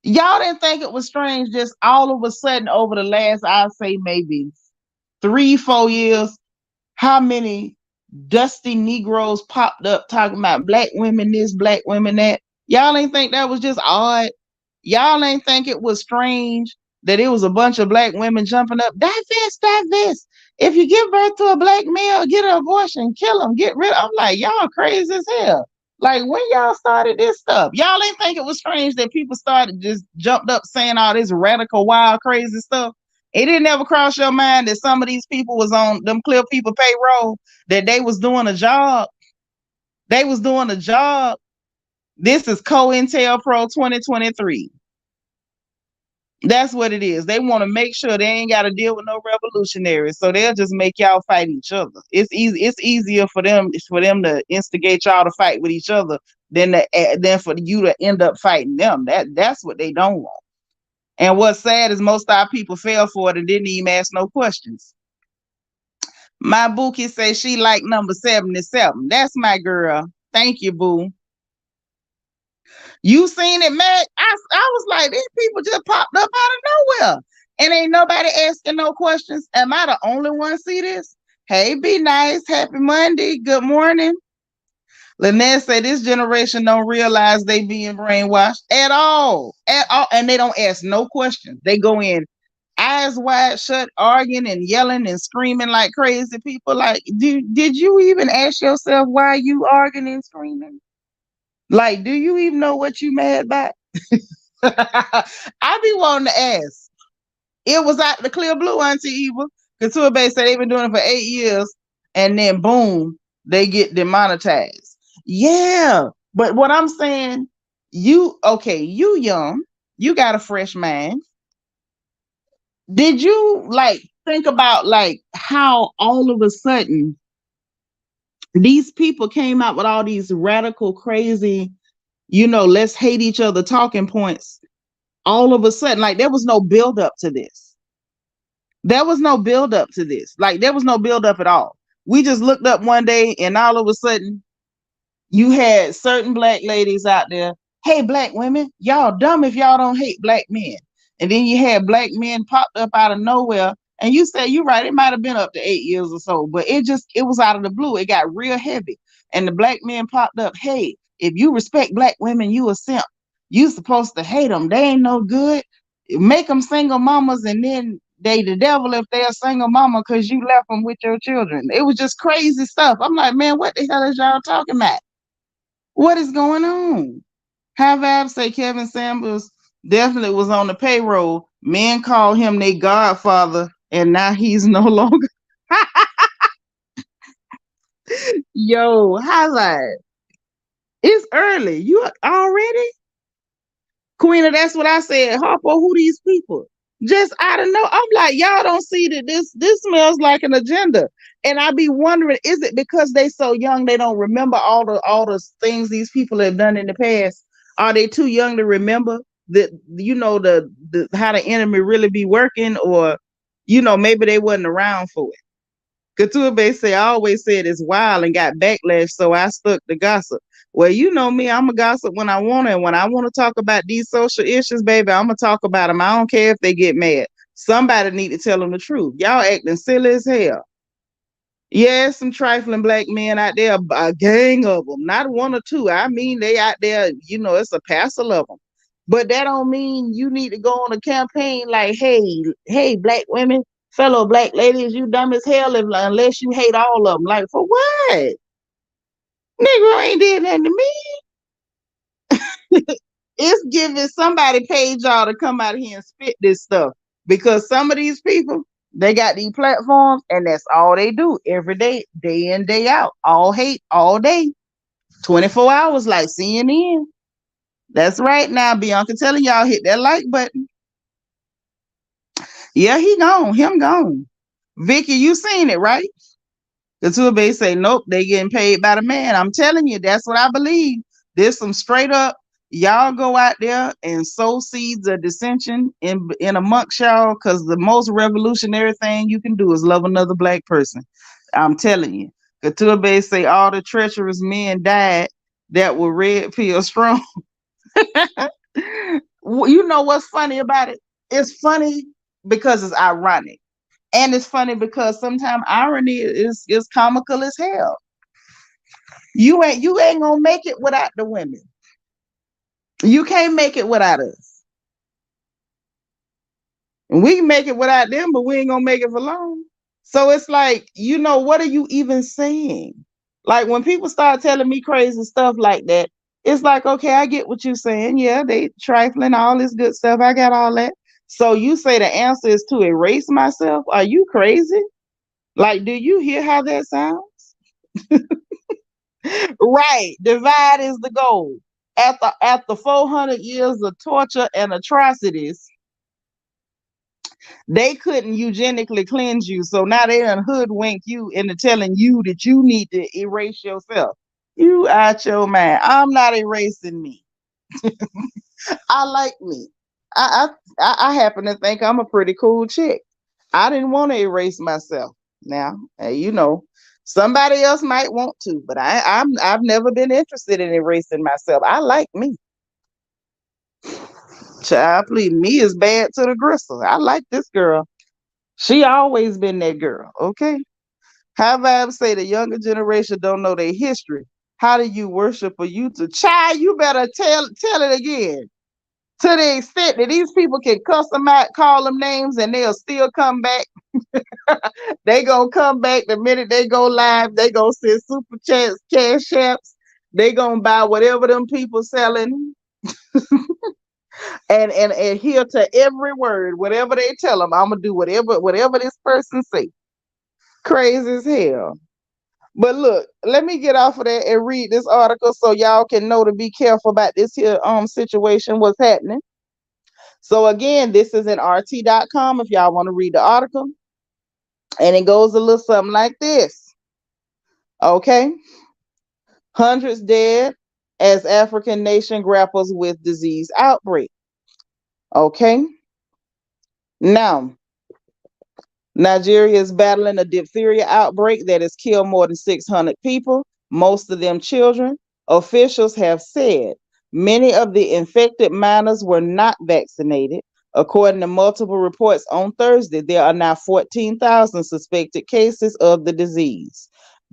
Y'all didn't think it was strange just all of a sudden over the last, I'd say maybe 3-4 years, how many dusty Negroes popped up talking about black women this, black women that. Y'all ain't think that was just odd? Y'all ain't think it was strange that it was a bunch of black women jumping up, divest, divest. If you give birth to a black male, get an abortion, kill him, get rid of. I'm like, y'all crazy as hell. Like when y'all started this stuff, y'all ain't think it was strange that people started just jumped up saying all this radical, wild, crazy stuff. It didn't ever cross your mind that some of these people was on them clear people payroll, that they was doing a job. They was doing a job. This is COINTELPRO 2023. That's what it is. They want to make sure they ain't got to deal with no revolutionaries, so they'll just make y'all fight each other. It's easy. It's easier for them to instigate y'all to fight with each other than for you to end up fighting them. That's what they don't want. And what's sad is most of our people fell for it and didn't even ask no questions. My Bookie says she like number 77. That's my girl. Thank you, boo. You seen it, Mac? I was like, these people just popped up out of nowhere. And ain't nobody asking no questions. Am I the only one see this? Hey, be nice. Happy Monday. Good morning. Lynette said this generation don't realize they being brainwashed at all. At all. And they don't ask no questions. They go in eyes wide shut, arguing and yelling and screaming like crazy people. Like, did you even ask yourself why you arguing and screaming? Like, do you even know what you mad about? I be wanting to ask. It was out the clear blue, Auntie Eva. Couture Bay said they've been doing it for 8 years, and then boom, they get demonetized. Yeah, but what I'm saying, you young, you got a fresh mind. Did you like think about like how all of a sudden these people came out with all these radical, crazy, let's hate each other talking points all of a sudden? Like there was no build up to this. There was no build up to this. Like there was no build up at all. We just looked up one day and all of a sudden you had certain black ladies out there. Hey, black women, y'all dumb if y'all don't hate black men. And then you had black men popped up out of nowhere. And you said, you're right, it might have been up to 8 years or so, but it was out of the blue. It got real heavy. And the black men popped up. Hey, if you respect black women, you a simp. You supposed to hate them. They ain't no good. Make them single mamas, and then they the devil if they're a single mama because you left them with your children. It was just crazy stuff. I'm like, man, what the hell is y'all talking about? What is going on? High Vibe say Kevin Samuels definitely was on the payroll. Men call him their godfather, and now he's no longer. Yo, High Vibe. It's early. You already? Queena, that's what I said. Harpo, who these people? Just I don't know. I'm like, y'all don't see that this smells like an agenda. And I be wondering, is it because they so young they don't remember all the things these people have done in the past? Are they too young to remember that the how the enemy really be working, or maybe they wasn't around for it? Couture Bay say, I always said it's wild and got backlash, so I stuck to gossip. Well, you know me, I'm a gossip when I want to. And when I want to talk about these social issues, baby, I'm going to talk about them. I don't care if they get mad. Somebody need to tell them the truth. Y'all acting silly as hell. Yeah, some trifling black men out there, a gang of them, not one or two. I mean, they out there, it's a passel of them. But that don't mean you need to go on a campaign like, hey, black women, fellow black ladies, you dumb as hell unless you hate all of them. Like, for what? Negro ain't did nothing to me. It's giving somebody paid y'all to come out here and spit this stuff, because some of these people, they got these platforms and that's all they do every day, day in, day out. All hate, all day, 24 hours like CNN. That's right now, Bianca telling y'all hit that like button. Yeah, he gone. Him gone. Vicky, you seen it, right? The two Bay say, nope, they getting paid by the man. I'm telling you, that's what I believe. There's some straight up, y'all go out there and sow seeds of dissension in amongst y'all, because the most revolutionary thing you can do is love another black person. I'm telling you. Couture Bay say all the treacherous men died that were red pill strong. You know what's funny about it? It's funny because it's ironic. And it's funny because sometimes irony is comical as hell. You ain't gonna make it without the women. You can't make it without us. And we can make it without them, but we ain't gonna make it for long. So it's like, what are you even saying? Like when people start telling me crazy stuff like that, it's like, okay, I get what you're saying. Yeah, they trifling, all this good stuff. I got all that. So you say the answer is to erase myself? Are you crazy? Like, do you hear how that sounds? Right. Divide is the goal. After 400 years of torture and atrocities, they couldn't eugenically cleanse you. So now they done hoodwink you into telling you that you need to erase yourself. You out your mind. I'm not erasing me. I like me. I happen to think I'm a pretty cool chick. I didn't want to erase myself. Now, somebody else might want to, but I've never been interested in erasing myself. I like me. Child, please, me is bad to the gristle. I like this girl. She always been that girl. Okay. How about say the younger generation don't know their history? How do you worship a YouTube? Child, you better tell it again. To the extent that these people can cuss them out, call them names, and they'll still come back. They gonna come back the minute they go live. They gonna send super chats, cash apps. They gonna buy whatever them people selling, and adhere to every word, whatever they tell them. I'm gonna do whatever this person say. Crazy as hell. But look, let me get off of that and read this article so y'all can know to be careful about this here situation, what's happening. So again, this is in RT.com if y'all want to read the article. And it goes a little something like this. Okay. Hundreds dead as African nation grapples with disease outbreak. Okay. Now, Nigeria is battling a diphtheria outbreak that has killed more than 600 people, most of them children. Officials have said many of the infected minors were not vaccinated. According to multiple reports on Thursday, there are now 14,000 suspected cases of the disease,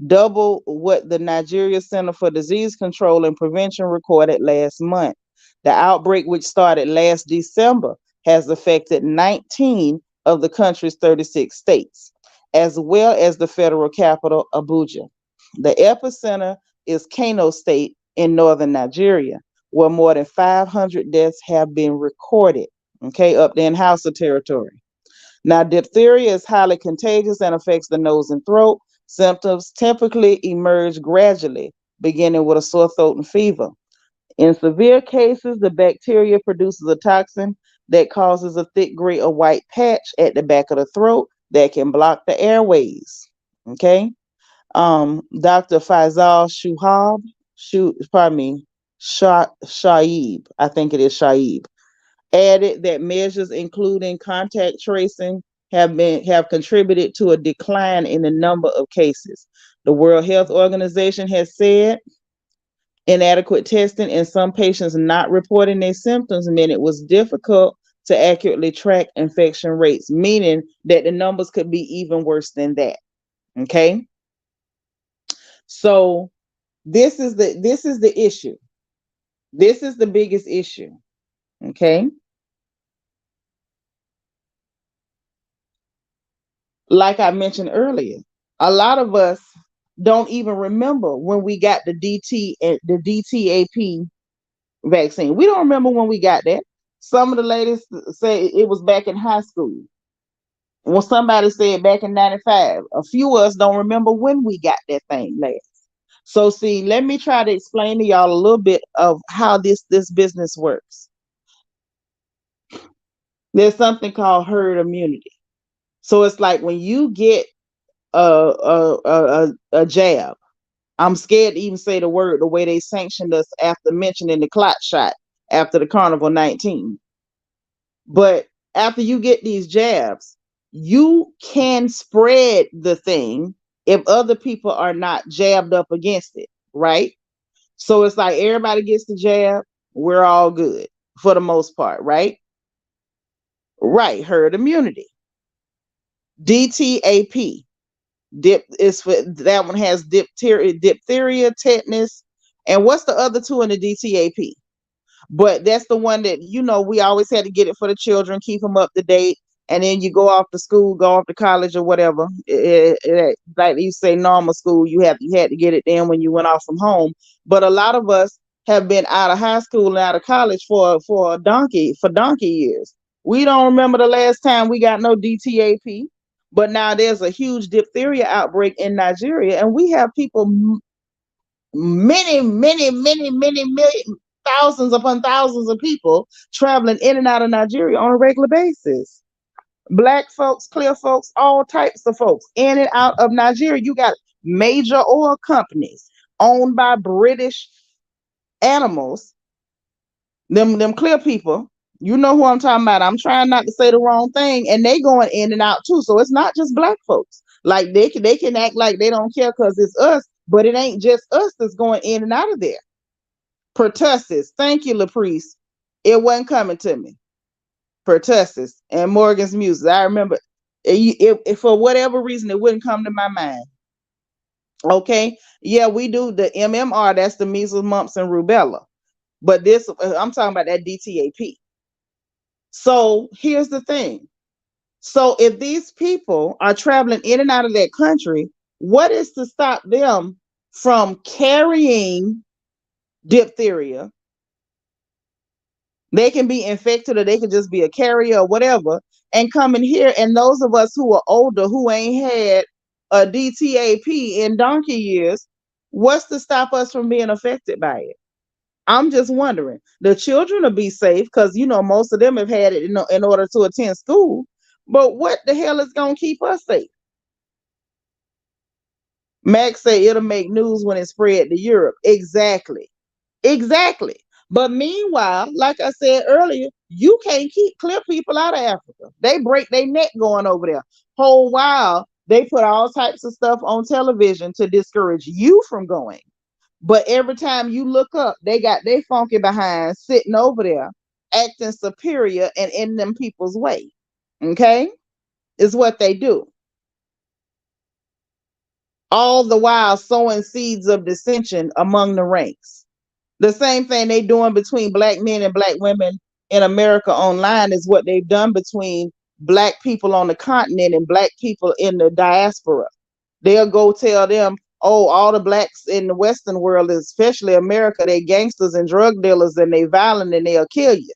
double what the Nigeria Center for Disease Control and Prevention recorded last month. The outbreak, which started last December, has affected 19 of the country's 36 states, as well as the federal capital, Abuja. The epicenter is Kano State in northern Nigeria, where more than 500 deaths have been recorded, okay, up there in Hausa territory. Now, diphtheria is highly contagious and affects the nose and throat. Symptoms typically emerge gradually, beginning with a sore throat and fever. In severe cases, the bacteria produces a toxin that causes a thick gray or white patch at the back of the throat that can block the airways. Okay. Dr. Faisal Shaib, I think it is Shaib, added that measures including contact tracing have contributed to a decline in the number of cases. The World Health Organization has said inadequate testing and some patients not reporting their symptoms meant it was difficult to accurately track infection rates, meaning that the numbers could be even worse than that. Okay. So this is the issue. This is the biggest issue. Okay. Like I mentioned earlier, a lot of us don't even remember when we got the DTAP vaccine. We don't remember when we got that. Some of the ladies say it was back in high school. Well, somebody said back in 95. A few of us don't remember when we got that thing last. So see, let me try to explain to y'all a little bit of how this business works. There's something called herd immunity. So it's like when you get a jab. I'm scared to even say the word the way they sanctioned us after mentioning the clot shot after the Carnival 19. But after you get these jabs, you can spread the thing if other people are not jabbed up against it, right? So it's like everybody gets the jab, we're all good for the most part, right? Right, herd immunity. DTAP. Dip is for that one has diphtheria, tetanus, and what's the other two in the DTAP? But that's the one that we always had to get it for the children, keep them up to date, and then you go off to school, go off to college or whatever. Like you say, normal school, you had to get it then when you went off from home. But a lot of us have been out of high school and out of college for donkey years. We don't remember the last time we got no DTAP. But now there's a huge diphtheria outbreak in Nigeria, and we have people, many million, thousands upon thousands of people traveling in and out of Nigeria on a regular basis. Black folks, clear folks, all types of folks in and out of Nigeria. You got major oil companies owned by British animals. Them clear people. You know who I'm talking about. I'm trying not to say the wrong thing, and they going in and out too. So it's not just black folks. Like they can act like they don't care because it's us, but it ain't just us that's going in and out of there. Pertussis. Thank you, LaPriest. It wasn't coming to me. Pertussis and Morgan's music. I remember it for whatever reason it wouldn't come to my mind. Okay. Yeah, we do the MMR, that's the measles, mumps, and rubella. But this I'm talking about that DTAP. So here's the thing. So if these people are traveling in and out of that country, what is to stop them from carrying diphtheria? They can be infected or they can just be a carrier or whatever and come in here. And those of us who are older, who ain't had a DTAP in donkey years, what's to stop us from being affected by it? I'm just wondering. The children will be safe because, most of them have had it in order to attend school. But what the hell is going to keep us safe? Max say it'll make news when it spread to Europe. Exactly. Exactly. But meanwhile, like I said earlier, you can't keep clear people out of Africa. They break their neck going over there. Whole while they put all types of stuff on television to discourage you from going. But every time you look up, they got they funky behind sitting over there, acting superior and in them people's way. Okay? Is what they do. All the while sowing seeds of dissension among the ranks. The same thing they doing between black men and black women in America online is what they've done between black people on the continent and black people in the diaspora. They'll go tell them, oh, all the blacks in the Western world, especially America, they gangsters and drug dealers and they violent and they'll kill you.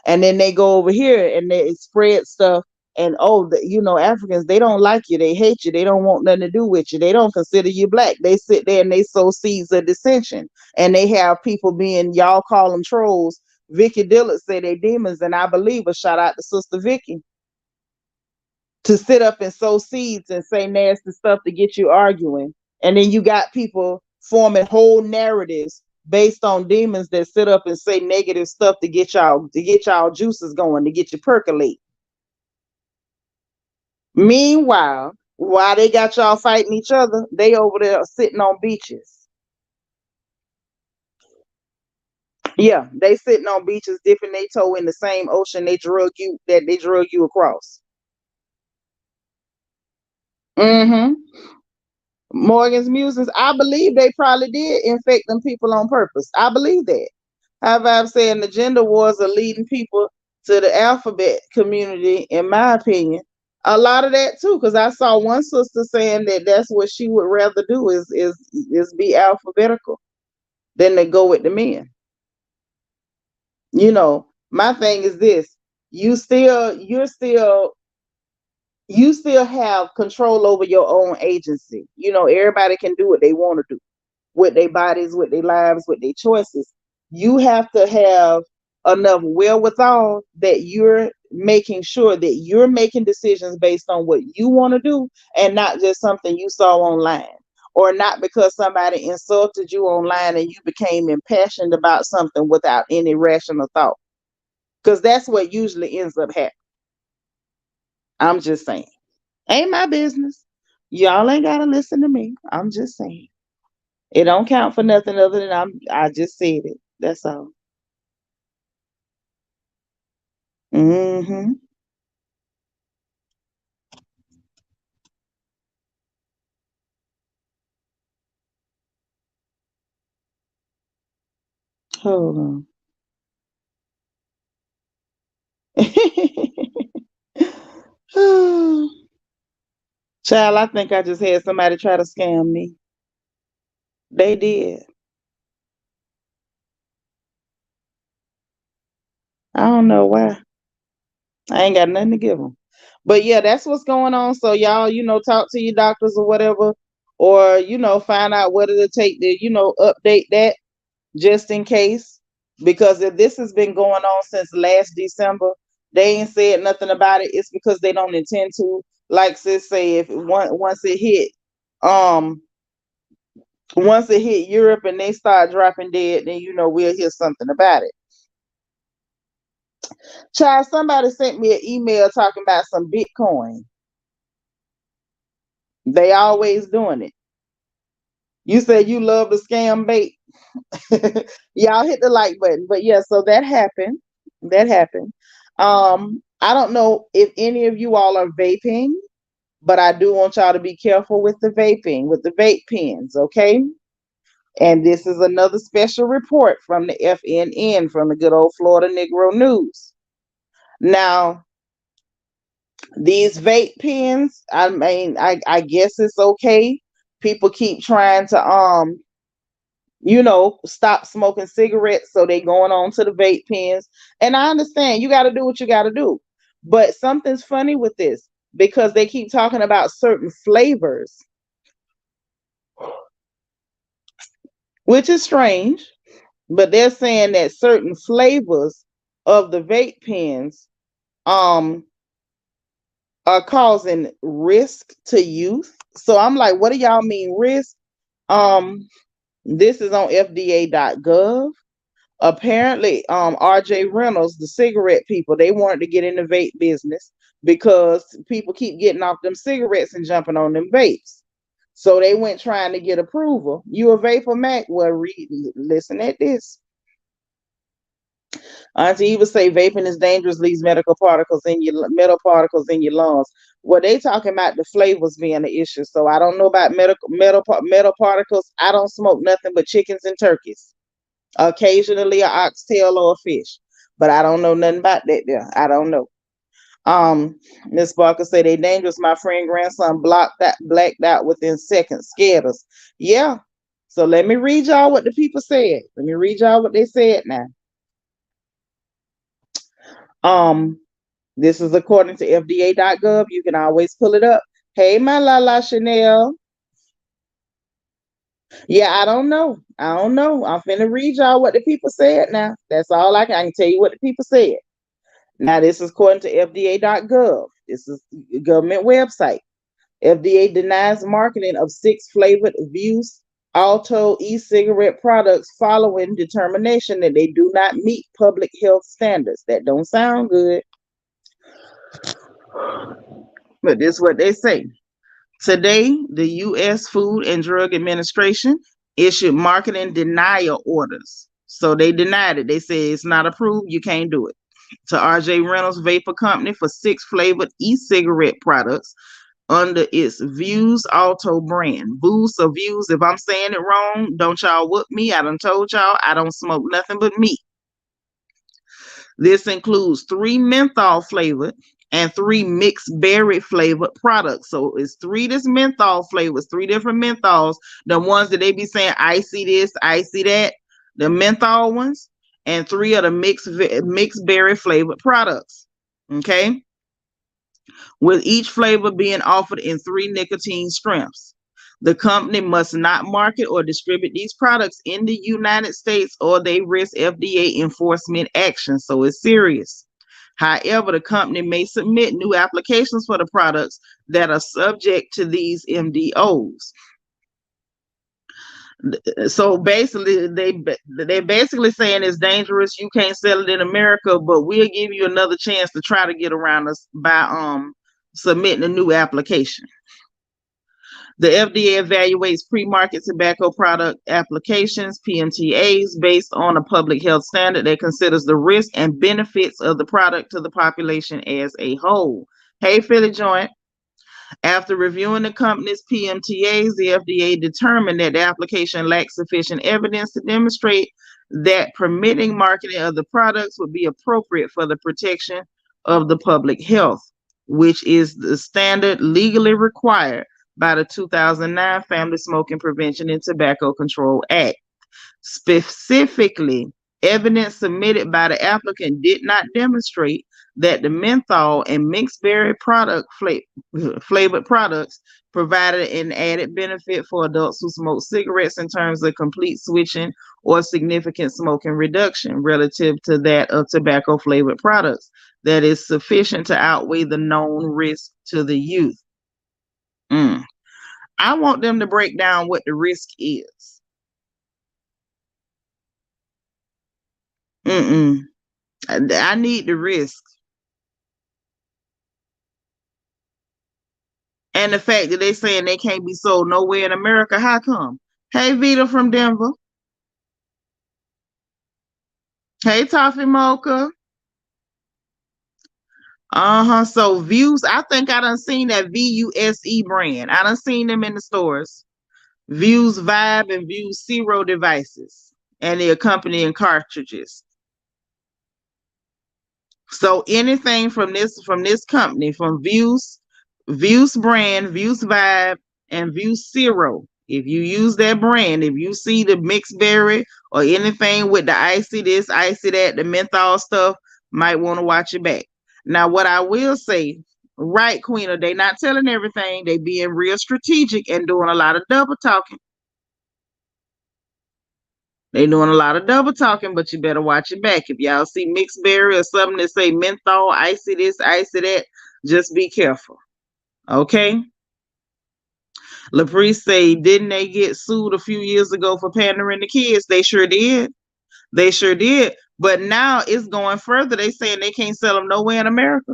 And then they go over here and they spread stuff. And Africans, they don't like you, they hate you, they don't want nothing to do with you, they don't consider you black. They sit there and they sow seeds of dissension, and they have people being, y'all call them trolls. Vicky Dillard say they demons, and I believe her. Shout out to Sister Vicky, to sit up and sow seeds and say nasty stuff to get you arguing. And then you got people forming whole narratives based on demons that sit up and say negative stuff to get y'all juices going, to get you percolate. Meanwhile, while they got y'all fighting each other, they over there sitting on beaches. Yeah, they sitting on beaches, dipping their toe in the same ocean they drug you across. Mm-hmm. Morgan's Musings, I believe they probably did infect them people on purpose. I believe that. However, I'm saying the gender wars are leading people to the alphabet community, in my opinion. A lot of that too, because I saw one sister saying that that's what she would rather do is be alphabetical than to go with the men. My thing is this: you still have control over your own agency. Everybody can do what they want to do with their bodies, with their lives, with their choices. You have to have enough wherewithal that you're making sure that you're making decisions based on what you want to do and not just something you saw online, or not because somebody insulted you online and you became impassioned about something without any rational thought. Because that's what usually ends up happening. I'm just saying. Ain't my business. Y'all ain't gotta listen to me. I'm just saying. It don't count for nothing other than I just said it. That's all. Mm-hmm. Hold on. Child, I think I just had somebody try to scam me. They did. I don't know why. I ain't got nothing to give them. But yeah, that's what's going on. So y'all, talk to your doctors or whatever, or find out what it'll take to, update that just in case. Because if this has been going on since last December, they ain't said nothing about it. It's because they don't intend to. Like sis say, if um once it hit Europe and they start dropping dead, then we'll hear something about it. Child, somebody sent me an email talking about some Bitcoin. They always doing it. You said you love the scam bait. Y'all hit the like button. But yeah, so that happened. That happened. I don't know if any of you all are vaping, but I do want y'all to be careful with the vaping, with the vape pens, okay? And this is another special report from the FNN, from the good old Florida Negro News. Now, these vape pens, I mean, I guess it's okay. People keep trying to stop smoking cigarettes, so they going on to the vape pens. And I understand you got to do what you got to do. But something's funny with this, because they keep talking about certain flavors, which is strange, but they're saying that certain flavors of the vape pens um are causing risk to youth. So I'm like, what do y'all mean risk? This is on FDA.gov. Apparently, RJ Reynolds, the cigarette people, they wanted to get in the vape business because people keep getting off them cigarettes and jumping on them vapes. So they went trying to get approval. You a vapor, Mac? Well, listen at this. Auntie Eva say vaping is dangerous, leaves metal particles in your lungs. Well, they talking about the flavors being the issue. So I don't know about metal particles. I don't smoke nothing but chickens and turkeys. Occasionally an oxtail or a fish, but I don't know nothing about that there. I don't know. Miss Barker said they dangerous. My friend grandson blacked out within seconds, scared us. Yeah. So let me read y'all what the people said. Let me read y'all what they said now. This is according to FDA.gov. You can always pull it up. Hey, my La Chanel. Yeah, I don't know. I'm finna read y'all what the people said now. That's all I can tell you what the people said. Now, this is according to FDA.gov. This is a government website. FDA denies marketing of 6 flavored Vuse Alto e-cigarette products following determination that they do not meet public health standards. That don't sound good. But this is what they say. Today, the U.S. Food and Drug Administration issued marketing denial orders. So they denied it. They said it's not approved. You can't do it. To RJ Reynolds Vapor Company for 6 flavored e-cigarette products under its Vuse Alto brand. Vuse or Vuse, if I'm saying it wrong, don't y'all whoop me. I done told y'all I don't smoke nothing but meat. This includes 3 menthol flavored and 3 mixed berry flavored products. So it's 3 this menthol flavors, 3 different menthols. The ones that they be saying, icy this, icy that, the menthol ones, and 3 of the mixed berry flavored products. Okay. With each flavor being offered in 3 nicotine strengths. The company must not market or distribute these products in the United States, or they risk FDA enforcement action. So it's serious. However, the company may submit new applications for the products that are subject to these MDOs. So basically, they're basically saying it's dangerous. You can't sell it in America, but we'll give you another chance to try to get around us by submitting a new application. The FDA evaluates pre-market tobacco product applications, PMTAs, based on a public health standard that considers the risk and benefits of the product to the population as a whole. Hey, Philly Joint. After reviewing the company's PMTAs, the FDA determined that the application lacks sufficient evidence to demonstrate that permitting marketing of the products would be appropriate for the protection of the public health, which is the standard legally required by the 2009 Family Smoking Prevention and Tobacco Control Act. Specifically, evidence submitted by the applicant did not demonstrate that the menthol and mixed berry flavored products provided an added benefit for adults who smoke cigarettes in terms of complete switching or significant smoking reduction relative to that of tobacco flavored products that is sufficient to outweigh the known risk to the youth. I want them to break down what the risk is. I need the risk. And the fact that they saying they can't be sold nowhere in America, how come? Hey, Vita from Denver. Hey, Toffee Mocha. So Views, I think I done seen that VUSE brand. I done seen them in the stores. Views Vibe and Views Zero devices and the accompanying cartridges. So anything from this company, from Views brand, Views Vibe, and Views Zero. If you use that brand, if you see the mixed berry or anything with the icy this, icy that, the menthol stuff, might want to watch your back. Now, what I will say, right, Queen, they not telling everything. They being real strategic and doing a lot of double talking. They doing a lot of double talking, but you better watch your back. If y'all see mixed berry or something that say menthol, icy this, icy that, just be careful. Okay? LaPriest say, didn't they get sued a few years ago for pandering to kids? They sure did. They sure did. But now it's going further. They saying they can't sell them nowhere in America.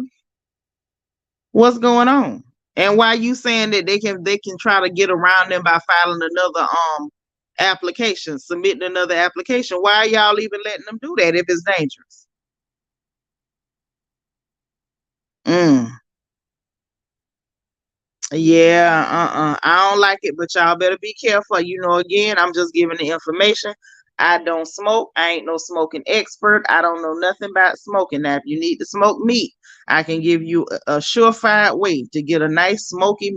What's going on? And why you saying that they can try to get around them by filing another application, submitting another application? Why are y'all even letting them do that if it's dangerous? Yeah, I don't like it, but y'all better be careful. You know, again, I'm just giving the information. I don't smoke. I ain't no smoking expert. I don't know nothing about smoking. Now, if you need to smoke meat, I can give you a surefire way to get a nice smoky,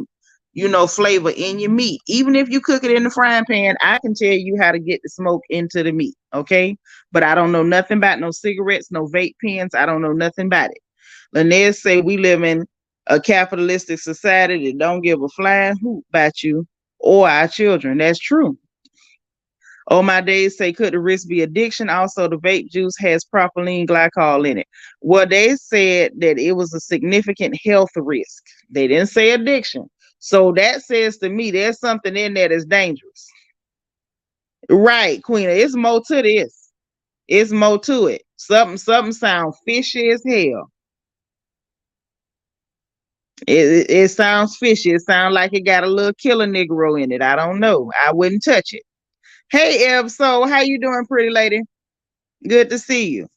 flavor in your meat. Even if you cook it in the frying pan, I can tell you how to get the smoke into the meat, okay? But I don't know nothing about no cigarettes, no vape pens. I don't know nothing about it. Linnea say we live in a capitalistic society that don't give a flying hoot about you or our children. That's true. Oh, my days say, could the risk be addiction? Also, the vape juice has propylene glycol in it. Well, they said that it was a significant health risk. They didn't say addiction. So that says to me, there's something in there that's dangerous. Right, Queen. It's more to this. It's more to it. Something sounds fishy as hell. It sounds fishy. It sounds like it got a little killer Negro in it. I don't know. I wouldn't touch it. Hey, Ev, so how you doing, pretty lady? Good to see you.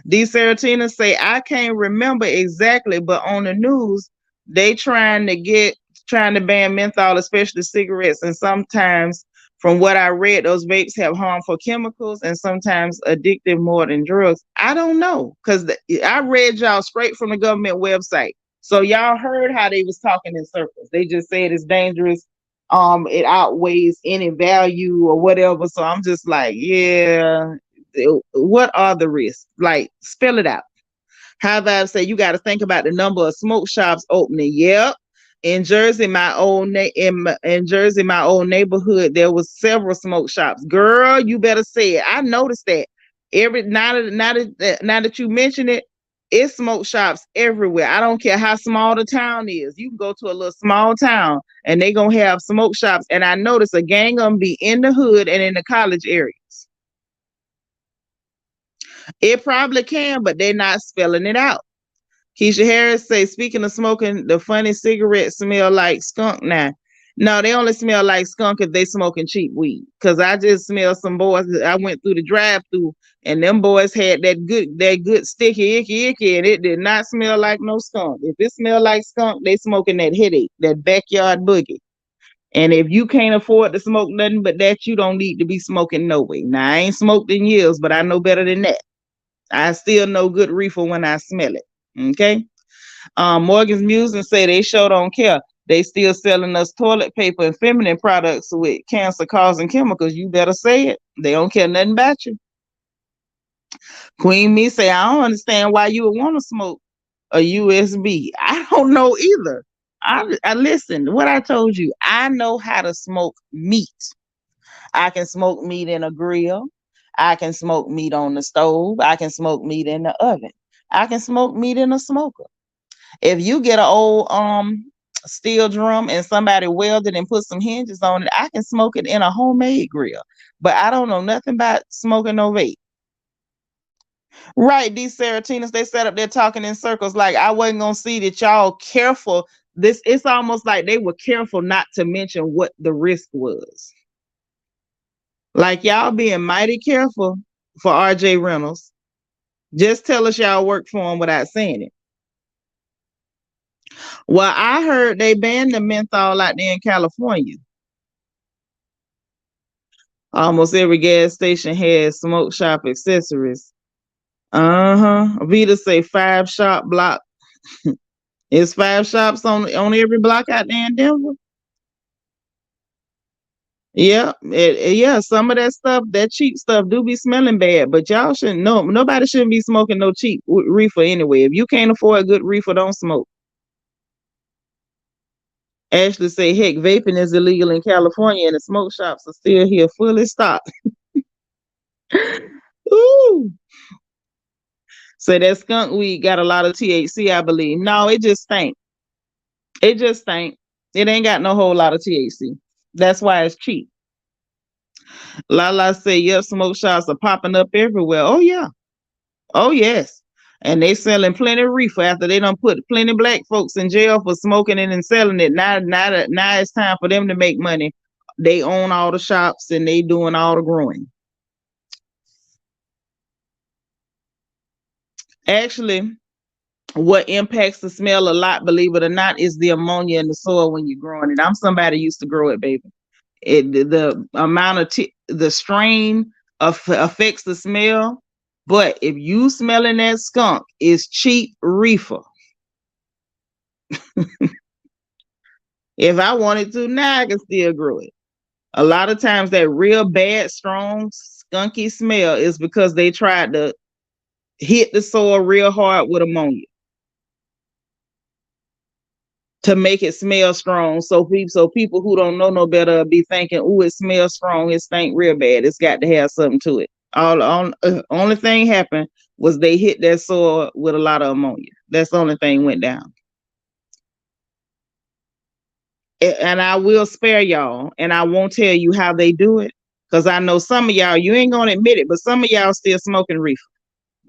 D. Saratina say, I can't remember exactly, but on the news, they trying to ban menthol, especially cigarettes. And sometimes, from what I read, those vapes have harmful chemicals and sometimes addictive more than drugs. I don't know, because I read y'all straight from the government website. So y'all heard how they was talking in circles. They just said it's dangerous. It outweighs any value or whatever. So I'm just like, yeah, what are the risks? Like, spell it out. How about I say you got to think about the number of smoke shops opening? Yep. In Jersey, my old neighborhood, there was several smoke shops. Girl, you better say it. I noticed that. Now that you mention it, it's smoke shops everywhere. I don't care how small the town is. You can go to a little small town and they gonna have smoke shops. And I notice a gang of them be in the hood and in the college areas. It probably can, but they're not spelling it out. Keisha Harris say, speaking of smoking, the funny cigarettes smell like skunk now. No, they only smell like skunk if they smoking cheap weed. Cause I just smell some boys. I went through the drive-through and them boys had that good sticky icky, and it did not smell like no skunk. If it smell like skunk, they smoking that headache, that backyard boogie. And if you can't afford to smoke nothing but that, you don't need to be smoking no way. Now, I ain't smoked in years, but I know better than that. I still know good reefer when I smell it. Okay. Morgan's Musing say they sure don't care. They still selling us toilet paper and feminine products with cancer causing chemicals. You better say it. They don't care nothing about you. Queen Me say, I don't understand why you would want to smoke a USB. I don't know either. I listen, what I told you, I know how to smoke meat. I can smoke meat in a grill. I can smoke meat on the stove. I can smoke meat in the oven. I can smoke meat in a smoker. If you get an old steel drum and somebody welded and put some hinges on it, I can smoke it in a homemade grill. But I don't know nothing about smoking no vape. Right, these Seratinas, they sat up there talking in circles like I wasn't gonna see that y'all careful. This it's almost like they were careful not to mention what the risk was. Like y'all being mighty careful for RJ Reynolds. Just tell us y'all work for him without saying it. Well, I heard they banned the menthol out there in California. Almost every gas station has smoke shop accessories. Vita say 5 shop block. It's 5 shops on every block out there in Denver. Yeah, yeah. Some of that stuff, that cheap stuff, do be smelling bad. But y'all shouldn't. No, nobody shouldn't be smoking no cheap reefer anyway. If you can't afford a good reefer, don't smoke. Ashley say, heck, vaping is illegal in California, and the smoke shops are still here, fully stocked. Ooh. So that skunk weed got a lot of THC, I believe. No, it just stink. It just stink. It ain't got no whole lot of THC. That's why it's cheap. Lala say, yep, smoke shops are popping up everywhere. Oh yeah. Oh yes. And they selling plenty of reefer after they done put plenty black folks in jail for smoking it and selling it. Now it's time for them to make money. They own all the shops and they doing all the growing. Actually, what impacts the smell a lot, believe it or not, is the ammonia in the soil when you're growing it. I'm somebody used to grow it, baby. The amount of the strain affects the smell. But if you smelling that skunk, it's cheap reefer. If I wanted to now, I can still grow it. A lot of times that real bad, strong, skunky smell is because they tried to hit the soil real hard with ammonia to make it smell strong. So people who don't know no better be thinking, "Ooh, it smells strong. It stink real bad. It's got to have something to it." Only thing happened was they hit that soil with a lot of ammonia. That's the only thing went down. And I will spare y'all, and I won't tell you how they do it, because I know some of y'all, you ain't gonna admit it, but some of y'all still smoking reefer.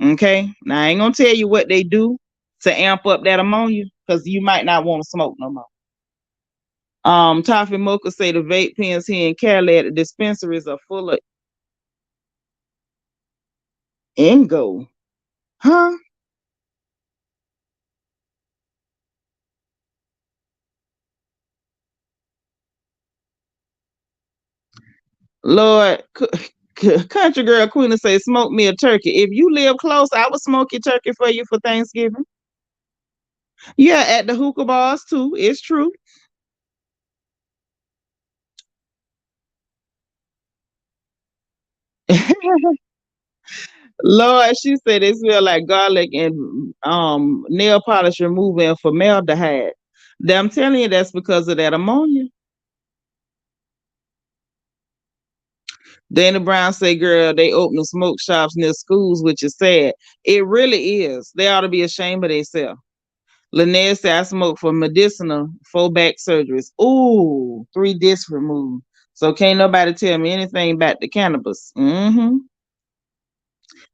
Okay, now I ain't gonna tell you what they do to amp up that ammonia, because you might not want to smoke no more. Toffee Mocha say the vape pens here in Cali at the dispensaries are full of Ingo. Huh? Lord, country girl Queen say, smoke me a turkey. If you live close, I would smoke your turkey for you for Thanksgiving. Yeah, at the hookah bars too. It's true. Lord, she said it smell like garlic and nail polish removing formaldehyde. I'm telling you, that's because of that ammonia. Dana Brown say, girl, they open the smoke shops near schools, which is sad. It really is. They ought to be ashamed of themselves. Lynette said, I smoke for medicinal 4 back surgeries. Ooh, 3 discs removed. So can't nobody tell me anything about the cannabis.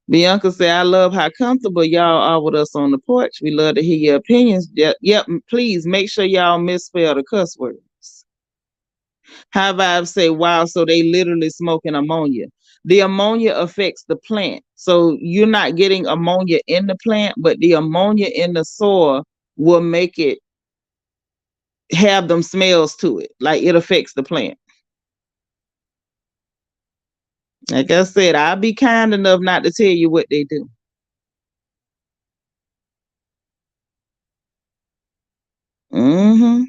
Bianca said, I love how comfortable y'all are with us on the porch. We love to hear your opinions. Yep, please make sure y'all misspell the cuss words. High Vibes say, wow, so they literally smoking ammonia. The ammonia affects the plant. So you're not getting ammonia in the plant, but the ammonia in the soil will make it have them smells to it. Like it affects the plant. Like I said, I'll be kind enough not to tell you what they do.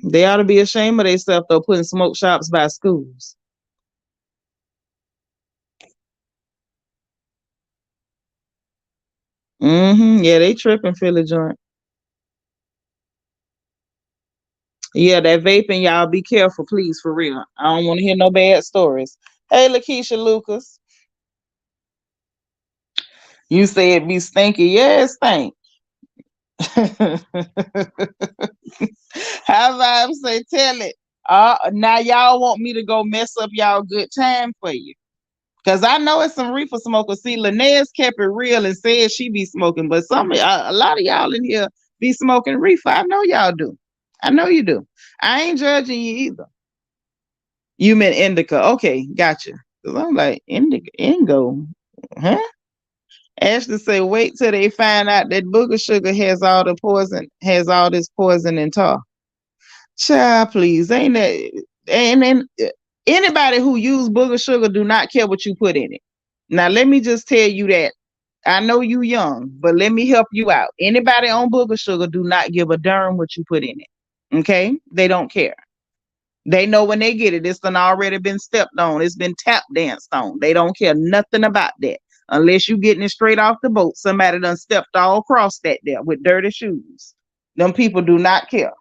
They ought to be ashamed of themselves though, putting smoke shops by schools. Yeah, they tripping Philly joint. Yeah, that vaping, y'all be careful, please, for real. I don't want to hear no bad stories. Hey, Lakeisha Lucas, you said be stinky. Yeah, it stink. How I say, tell it. Now y'all want me to go mess up y'all good time for you. Cause I know it's some reefer smokers. See, Linnaeus kept it real and said she be smoking, but a lot of y'all in here be smoking reefer. I know y'all do. I know you do. I ain't judging you either. You meant indica. Okay, gotcha. Cause I'm like, indica, Ingo, huh? Ashley say, wait till they find out that booger sugar has all the poison, has all this poison and tar. Child, please, ain't that? And anybody who use booger sugar do not care what you put in it. Now, let me just tell you that. I know you young, but let me help you out. Anybody on booger sugar do not give a darn what you put in it. Okay? They don't care. They know when they get it, it's done already been stepped on. It's been tap danced on. They don't care nothing about that. Unless you getting it straight off the boat. Somebody done stepped all across that there with dirty shoes. Them people do not care.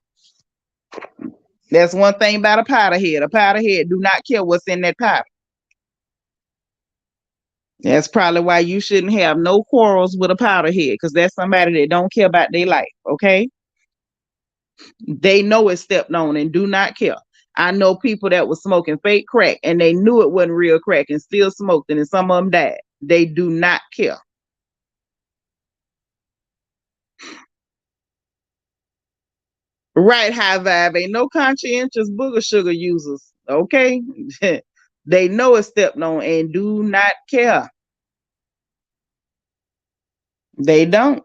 That's one thing about a powder head. A powder head do not care what's in that powder. That's probably why you shouldn't have no quarrels with a powder head, because that's somebody that don't care about their life, okay? They know it's stepped on and do not care. I know people that was smoking fake crack and they knew it wasn't real crack and still smoked it, and some of them died. They do not care. Right, high vibe. Ain't no conscientious booger sugar users, okay? They know it's stepped on and do not care. They don't.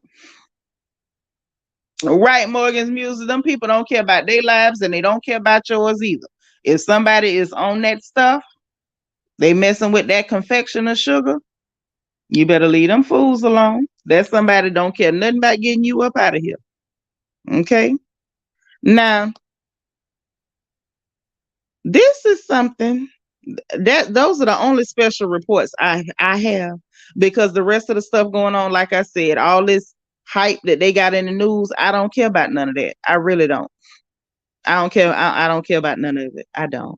Right, Morgan's music. Them people don't care about their lives and they don't care about yours either. If somebody is on that stuff, they messing with that confection of sugar, you better leave them fools alone. That somebody don't care nothing about getting you up out of here. Okay? Now, this is something that those are the only special reports I have, because the rest of the stuff going on, like I said, all this hype that they got in the news, I don't care about none of that. I really don't. I don't care. I don't care about none of it. I don't.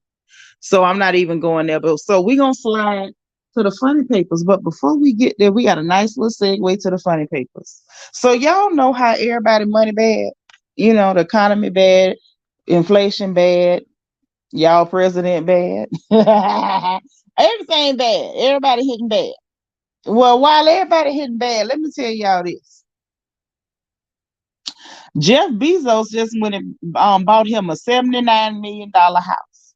So I'm not even going there. But so we're gonna slide to the funny papers. But before we get there, we got a nice little segue to the funny papers. So y'all know how everybody money bad. You know, the economy bad, inflation bad, y'all president bad. Everything bad. Everybody hitting bad. Well, while everybody hitting bad, let me tell y'all this. Jeff Bezos just went and bought him a $79 million house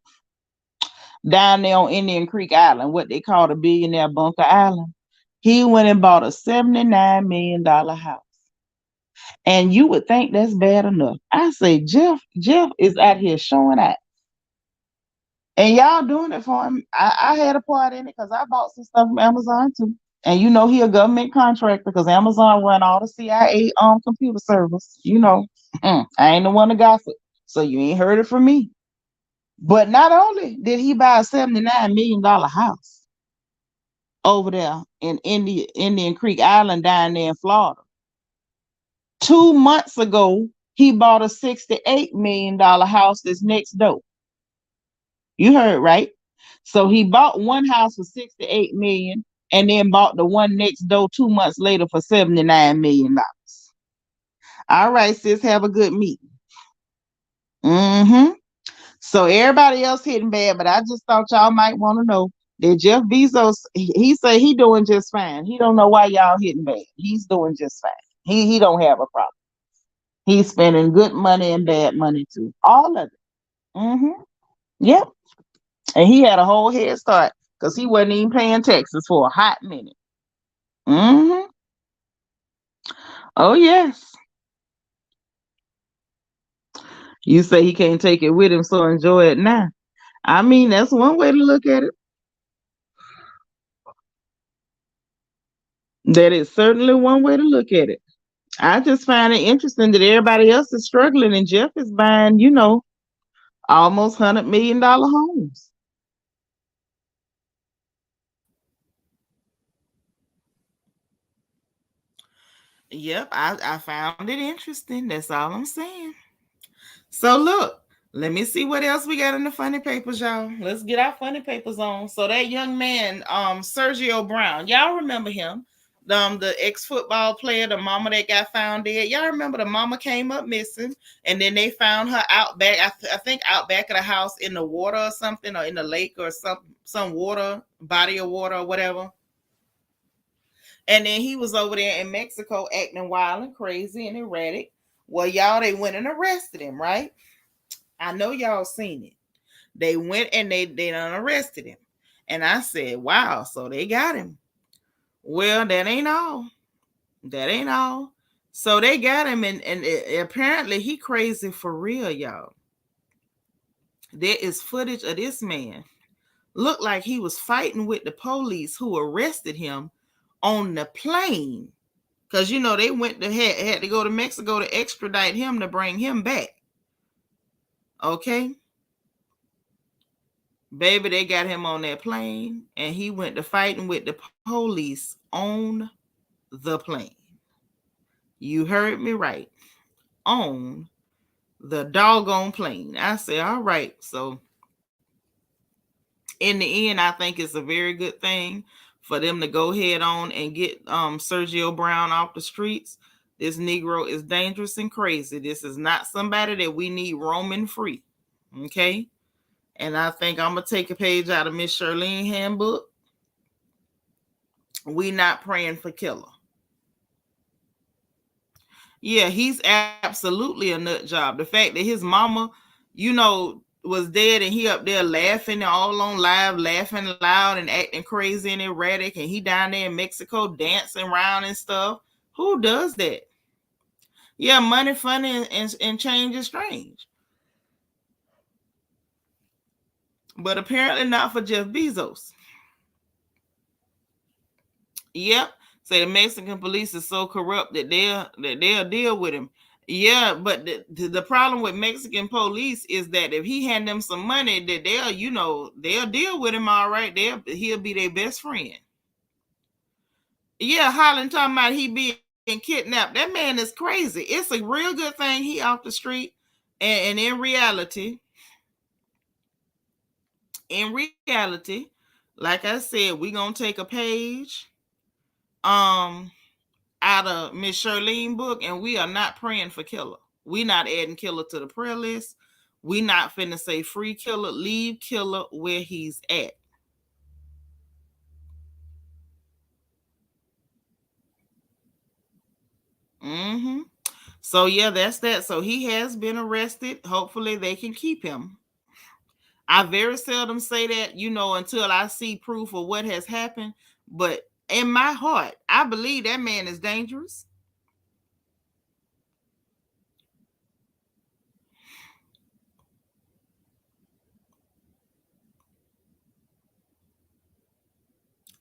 down there on Indian Creek Island, what they call the Billionaire Bunker Island. He went and bought a $79 million house. And you would think that's bad enough. I say, Jeff is out here showing out. And y'all doing it for him. I had a part in it because I bought some stuff from Amazon too. And you know he a government contractor because Amazon run all the CIA computer servers. You know, I ain't the one to gossip. So you ain't heard it from me. But not only did he buy a $79 million house over there in Indian Creek Island down there in Florida. 2 months ago, he bought a $68 million house that's next door. You heard right. So he bought one house for 68 million and then bought the one next door 2 months later for $79 million. All right, sis, have a good meeting. So everybody else hitting bad, but I just thought y'all might want to know that Jeff Bezos, he say he doing just fine. He don't know why y'all hitting bad. He's doing just fine. He don't have a problem. He's spending good money and bad money too. All of it. Yep. And he had a whole head start because he wasn't even paying taxes for a hot minute. Oh, yes. You say he can't take it with him, so enjoy it now. I mean, that's one way to look at it. That is certainly one way to look at it. I just find it interesting that everybody else is struggling and Jeff is buying, almost $100 million homes. Yep, I found it interesting. That's all I'm saying. So look, let me see what else we got in the funny papers, y'all. Let's get our funny papers on. So that young man, Sergio Brown, y'all remember him? The ex-football player, the mama that got found dead. Y'all remember the mama came up missing, and then they found her out back. I think out back of the house in the water or something, or in the lake or some water body of water or whatever. And then he was over there in Mexico acting wild and crazy and erratic. Well, y'all, they went and arrested him, right? I know y'all seen it. They went and they done arrested him. And I said, wow, so they got him. Well, that ain't all. That ain't all. So they got him, and apparently he crazy for real, y'all. There is footage of this man. Looked like he was fighting with the police who arrested him on the plane. Because they went to had to go to Mexico to extradite him to bring him back. Okay. Baby, they got him on that plane and he went to fighting with the police on the plane. You heard me right. On the doggone plane. I said, all right. So in the end, I think it's a very good thing for them to go ahead on and get Sergio Brown off the streets. This Negro is dangerous and crazy. This is not somebody that we need roaming free. Okay. And I think I'm going to take a page out of Miss Charlene handbook. We not praying for killer. Yeah, he's absolutely a nut job. The fact that his mama, was dead and he up there laughing all on live, laughing loud and acting crazy and erratic, and he down there in Mexico dancing around and stuff. Who does that? Yeah, money, funny, and change is strange. But apparently not for Jeff Bezos. Yep. Say the Mexican police is so corrupt that they'll deal with him. Yeah, but the problem with Mexican police is that if he hand them some money, that they'll deal with him all right. He'll be their best friend. Yeah, Holland talking about he being kidnapped. That man is crazy. It's a real good thing he off the street. And in reality, like I said, we gonna take a page out of Miss Charlene book, and we are not praying for killer. We not adding killer to the prayer list. We not finna say free killer, leave killer where he's at. Mm-hmm. So yeah, that's that. So he has been arrested. Hopefully they can keep him. I very seldom say that, until I see proof of what has happened. But in my heart, I believe that man is dangerous.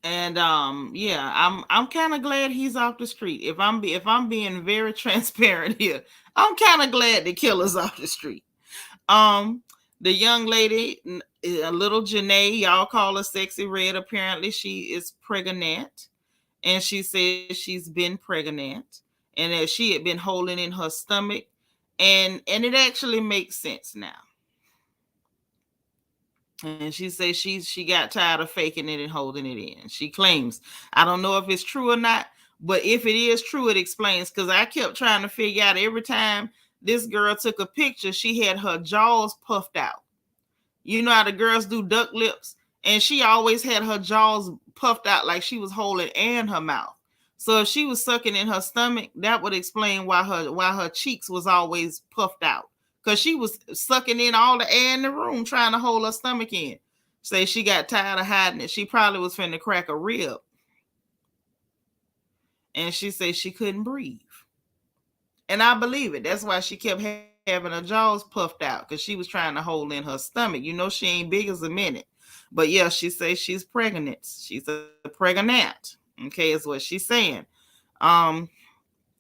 And yeah, I'm kind of glad he's off the street. If I'm being very transparent here, I'm kind of glad the killer's off the street. Um, the young lady, a little Janae, y'all call her Sexy Red. Apparently, she is pregnant, and she says she's been pregnant, and that she had been holding in her stomach, and it actually makes sense now. And she says she got tired of faking it and holding it in. She claims, I don't know if it's true or not, but if it is true, it explains, because I kept trying to figure out every time this girl took a picture, she had her jaws puffed out. You know how the girls do duck lips? And she always had her jaws puffed out like she was holding air in her mouth. So if she was sucking in her stomach, that would explain why her cheeks was always puffed out. Because she was sucking in all the air in the room trying to hold her stomach in. Say she got tired of hiding it. She probably was finna crack a rib. And she said she couldn't breathe. And I believe it. That's why she kept having her jaws puffed out because she was trying to hold in her stomach. You know, she ain't big as a minute. But yeah, she says she's pregnant. She's a pregnant. Okay, is what she's saying. Um,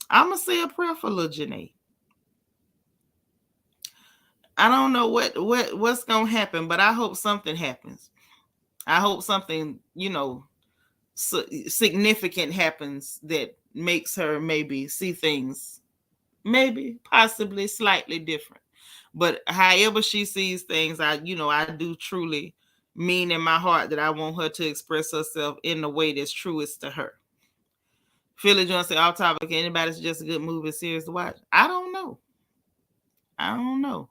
I'm gonna say a prayer for little Janae. I don't know what's gonna happen, but I hope something happens. I hope something, significant happens that makes her maybe see things, maybe possibly slightly different. But however she sees things, I do truly mean in my heart that I want her to express herself in the way that's truest to her. Philly Jones say off topic, anybody's just a good movie series to watch. I don't know. I don't know.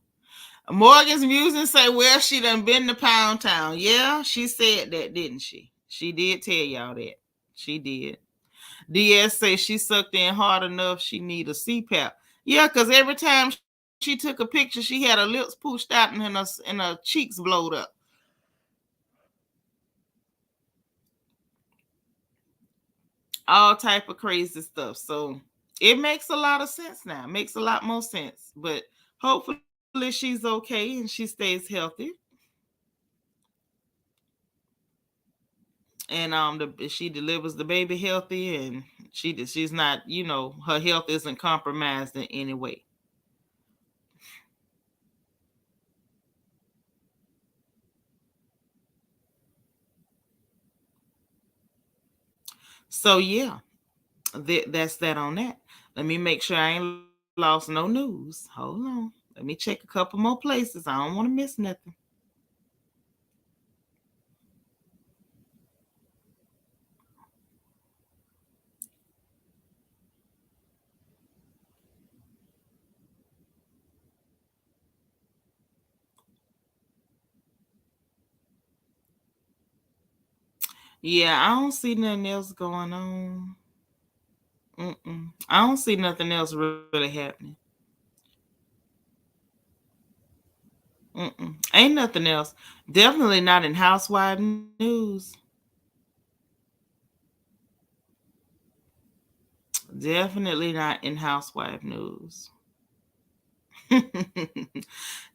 Morgan's Musing say, well, she done been to Pound Town. Yeah, she said that, didn't she? She did tell y'all that. She did. DS say she sucked in hard enough, she need a CPAP. Yeah, because every time she took a picture, she had her lips pushed out and her cheeks blowed up. All type of crazy stuff. So it makes a lot of sense now. It makes a lot more sense. But hopefully she's okay and she stays healthy. And she delivers the baby healthy, and she's not, her health isn't compromised in any way. So yeah, that's that on that. Let me make sure I ain't lost no news. Hold on. Let me check a couple more places. I don't want to miss nothing. Yeah, I don't see nothing else going on. I don't see nothing else really happening. Ain't nothing else. Definitely not in housewife news. Definitely not in housewife news.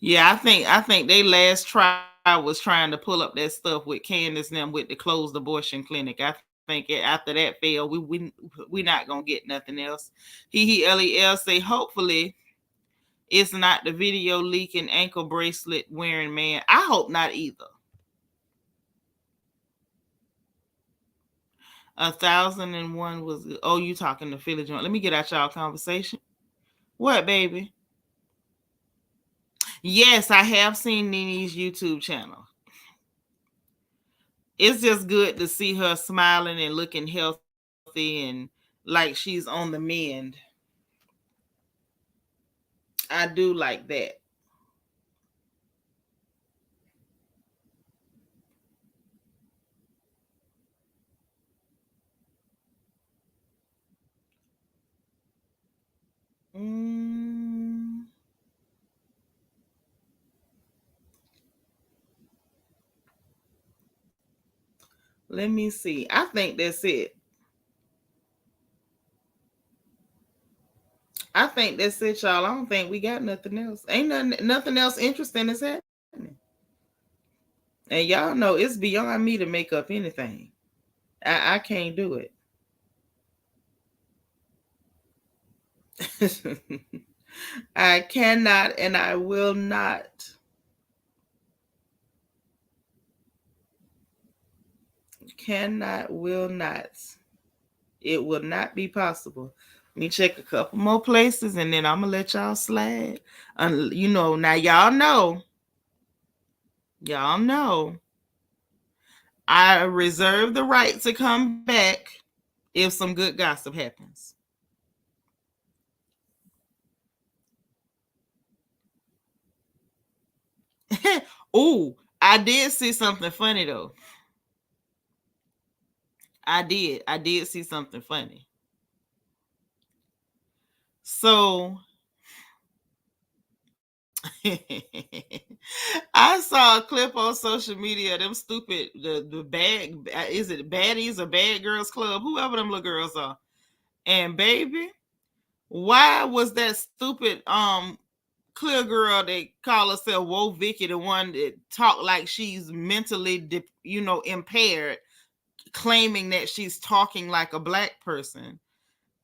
Yeah, I think they last trial was trying to pull up that stuff with Candace and them with the closed abortion clinic. I think after that failed, we not gonna get nothing else. LEL say hopefully it's not the video leaking ankle bracelet wearing man. I hope not either. 1,001 was, oh, you talking to Philly joint. Let me get out y'all conversation. What, baby? Yes, I have seen Nini's YouTube channel. It's just good to see her smiling and looking healthy and like she's on the mend. I do like that. Mm, let me see. I think that's it. I think that's it, y'all. I don't think we got nothing else. Ain't nothing else interesting is happening. And y'all know it's beyond me to make up anything. I can't do it. I cannot and I will not. Cannot, will not. It will not be possible. Let me check a couple more places and then I'm gonna let y'all slide. Now y'all know, I reserve the right to come back if some good gossip happens. Oh, I did see something funny though. I did see something funny. So I saw a clip on social media. Them stupid the bad, is it baddies or bad girls club, whoever them little girls are. And baby, why was that stupid clear girl that call herself Woe Vicky, the one that talk like she's mentally, impaired, claiming that she's talking like a black person.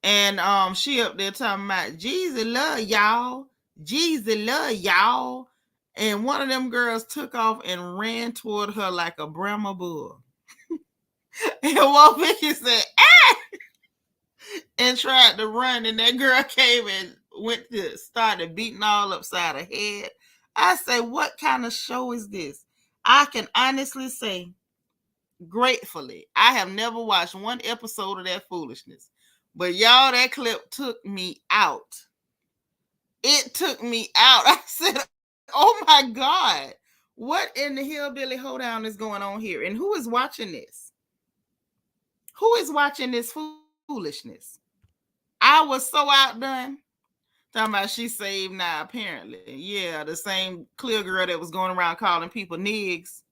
And she up there talking about Jesus love y'all. Jesus love y'all. And one of them girls took off and ran toward her like a Brahma bull. And Woe Vicky said, ah! And tried to run, and that girl came and started beating all upside her head. I say, what kind of show is this? I can honestly say, gratefully, I have never watched one episode of that foolishness. But y'all, that clip took me out. It took me out. I said, oh my God, what in the hillbilly hoedown is going on here? And who is watching this? Who is watching this foolishness? I was so outdone. Talking about she saved now, apparently. Yeah, the same clear girl that was going around calling people niggas.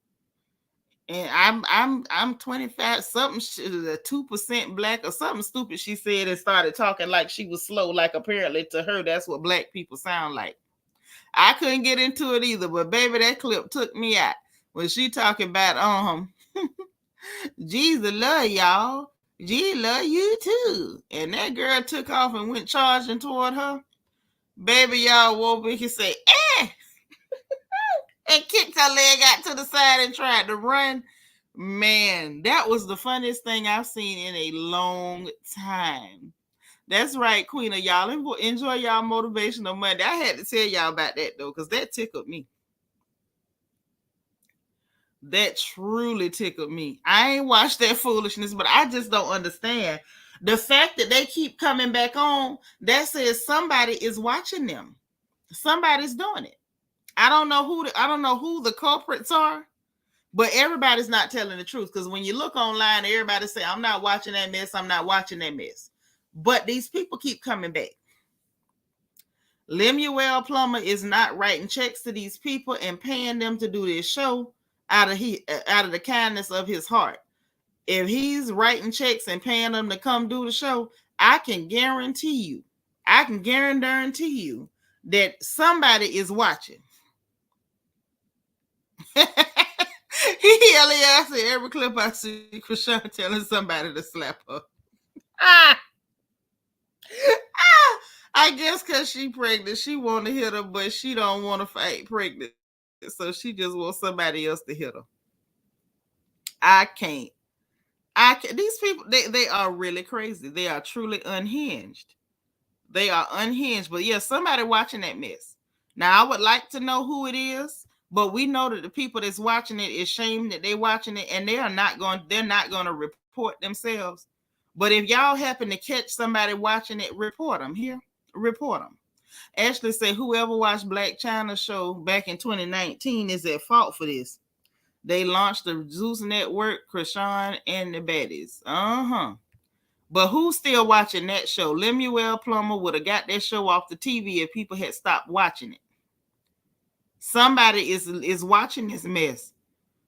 And I'm 25, something, 2% black or something stupid she said, and started talking like she was slow, like apparently to her that's what black people sound like. I couldn't get into it either, but baby, that clip took me out. When she talking about Jesus love y'all. Jesus love you too. And that girl took off and went charging toward her. Baby, y'all woke up and say, eh! And kicked her leg out to the side and tried to run. Man, that was the funniest thing I've seen in a long time. That's right, Queen of y'all. Enjoy y'all motivational Monday. I had to tell y'all about that, though, because that tickled me. That truly tickled me. I ain't watched that foolishness, but I just don't understand. The fact that they keep coming back on, that says somebody is watching them. Somebody's doing it. I don't know who the culprits are, but everybody's not telling the truth. Because when you look online, everybody say, I'm not watching that mess. I'm not watching that mess. But these people keep coming back. Lemuel Plummer is not writing checks to these people and paying them to do this show out of the kindness of his heart. If he's writing checks and paying them to come do the show, I can guarantee you that somebody is watching. I said every clip I see, Krishan telling somebody to slap her. I guess because she pregnant, she want to hit her, but she don't want to fight pregnant. So she just wants somebody else to hit her. I can't. These people, they are really crazy. They are truly unhinged. They are unhinged. But yeah, somebody watching that mess. Now, I would like to know who it is, but we know that the people that's watching it is shamed that they're watching it, and they're not going to report themselves. But if y'all happen to catch somebody watching it, report them here. Report them. Ashley said whoever watched Black China show back in 2019 is at fault for this. They launched the Zeus Network, Krishan, and the baddies. But who's still watching that show? Lemuel Plummer would have got that show off the TV if people had stopped watching it. Somebody is watching this mess.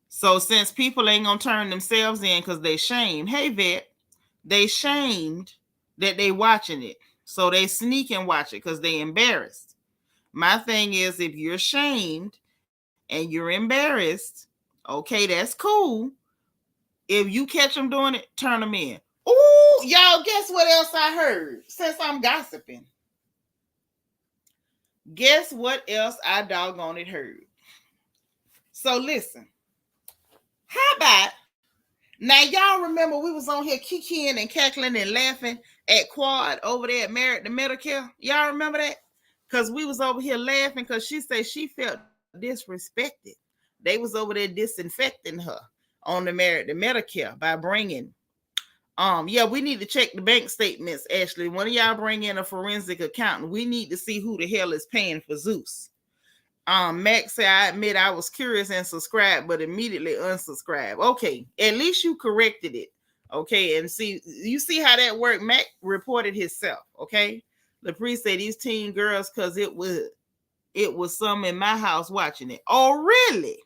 So since people ain't gonna turn themselves in because they shamed, hey vet, they shamed that they watching it. So they sneak and watch it because they embarrassed. My thing is, if you're shamed and you're embarrassed, okay, that's cool. If you catch them doing it, turn them in. Ooh, y'all, guess what else I heard? Since I'm gossiping. Guess what else I doggone it heard? So listen. How about, now y'all remember we was on here kikiing and cackling and laughing at Quad over there at Married to Medicare? Y'all remember that? Because we was over here laughing because she said she felt disrespected. They was over there disinfecting her on the Married to Medicare by bringing we need to check the bank statements, Ashley. One of y'all bring in a forensic accountant. We need to see who the hell is paying for Zeus. Max said, I admit I was curious and subscribed, but immediately unsubscribed. Okay, at least you corrected it. Okay, and you see how that worked. Mac reported himself. Okay, LaPree said these teen girls, because it was some in my house watching it. Oh, really?